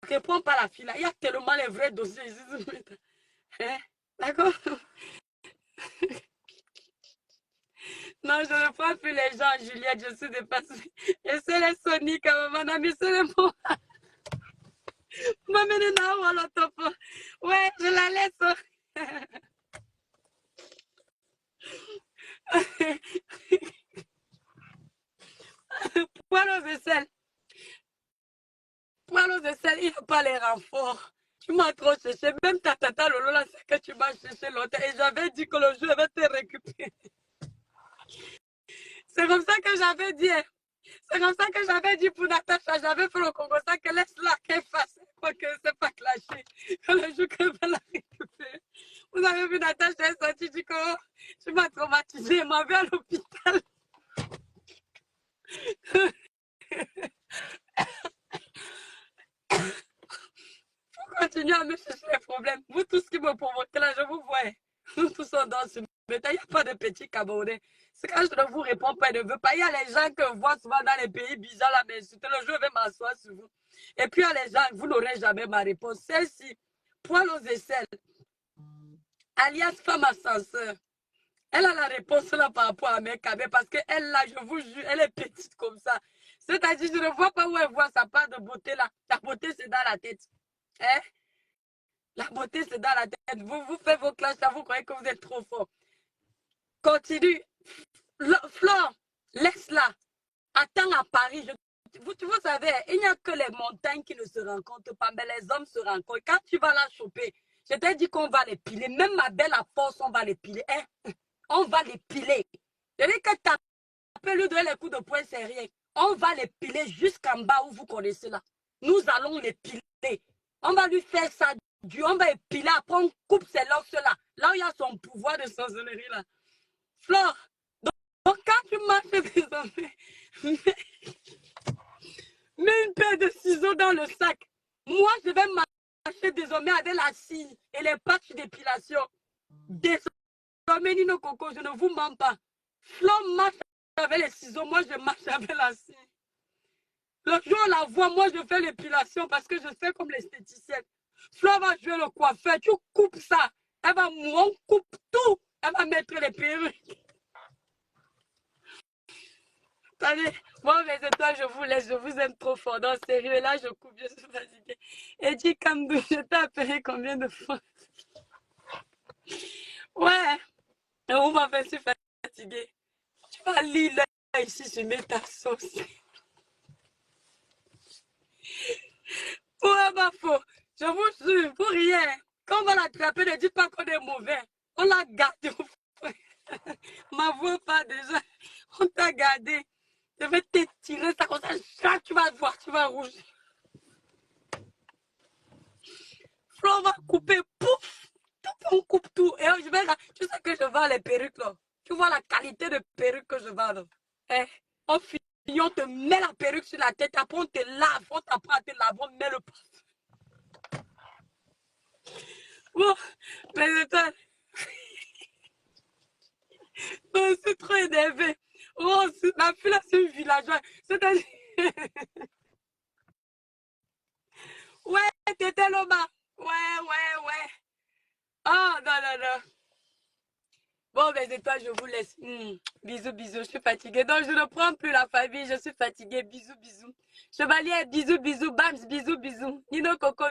réponds pas à la fille là, il y a tellement les vrais dossiers ici. Hein? D'accord? Non, je ne prends plus les gens, Juliette, je suis dépassée. Et c'est les Sonic, mon ami, c'est les mots. Ouais, je la laisse. Poileau de sel. Poileau de sel, il n'y a pas les renforts. Tu m'as trop cherché. Même ta tata Lolo, là, c'est que tu m'as cherché longtemps. Et j'avais dit que le jour, je vais te récupérer. C'est comme ça que j'avais dit. Hein. C'est comme ça que j'avais dit pour Natacha. J'avais fait le Congo, ça que laisse-la qu'elle fasse. Quoi que c'est pas clashé. Que le jour qu'elle va la récupérer. Vous avez vu Natacha, elle est sortie du corps. Tu m'as traumatisée. Elle m'a vu à l'hôpital. Continuez à me chercher les problèmes. Vous tous qui me provoquez là, je vous vois. Nous tous sommes dans ce métal. Il n'y a pas de petits Camerounais. C'est quand je ne vous réponds pas, je ne veux pas. Il y a les gens que je vois souvent dans les pays bizarres là, mais le jour, je vais m'asseoir sur vous. Et puis il y a les gens, vous n'aurez jamais ma réponse. Celle-ci, poil aux aisselles, alias femme ascenseur. Elle a la réponse là par rapport à mes cabets parce qu'elle là, je vous jure, elle est petite comme ça. C'est-à-dire, je ne vois pas où elle voit sa part de beauté là. La beauté, c'est dans la tête. Hein? La beauté, c'est dans la tête. Vous faites vos classes là, vous croyez que vous êtes trop fort. Continue. Flore, laisse-la. Attends à Paris. Vous savez, il n'y a que les montagnes qui ne se rencontrent pas, mais les hommes se rencontrent. Quand tu vas la choper, je t'ai dit qu'on va les piler. Même ma belle à force, on va les piler. Hein? On va les piler. Je dis que taper lui donner les coups de poing, c'est rien. On va les piler jusqu'en bas où vous connaissez là. Nous allons les piler. On va lui faire ça. On va épiler. Après, on coupe ses locks là. Là où il y a son pouvoir de sorcellerie là. Flore, donc quand tu marches désormais, mets une paire de ciseaux dans le sac. Moi, je vais marcher désormais avec la scie et les patchs d'épilation. Désormais, Nino Coco, je ne vous mens pas. Flore marche avec les ciseaux, moi je marche avec la scie. Le jour où on la voit, moi je fais l'épilation parce que je fais comme l'esthéticienne. Flore va jouer le coiffeur, tu coupes ça. Elle va mourir, on coupe tout. Elle va mettre les perruques. Allez, bon, mes étoiles, je vous laisse, je vous aime trop fort. Non, sérieux, là, je coupe, je suis fatiguée. Et dis, Kamdou, je t'ai appelé combien de fois? Ouais, on m'a fait, je suis fatiguée. Tu vas lire là, ici, je mets ta sauce. Ouais, ma faux, je vous jure, pour rien. Quand on va l'attraper, ne dites pas qu'on est mauvais. On l'a gardé. Ma voix pas déjà. On t'a gardé. Je vais t'étirer ça comme ça. Tu vas voir, tu vas rougir. Flo, on va couper. Pouf. On coupe tout. Et je vais là. Tu sais que je vends les perruques là. Tu vois la qualité de perruque que je vends là. Eh, on finit, on te met la perruque sur la tête. Après, on te lave. On t'apprend à te laver. On met le parfum. Bon, Mais toi... Non, je suis trop énervée. Oh, la fille là, c'est une villageoise. C'est-à-dire... Ouais, t'étais Loma. Ouais. Oh, non. Bon, ben c'est toi, je vous laisse. Bisous, je suis fatiguée. Donc, je ne prends plus la famille, je suis fatiguée. Bisous. Chevalier, bisous, bams, bisous. Nino Coco.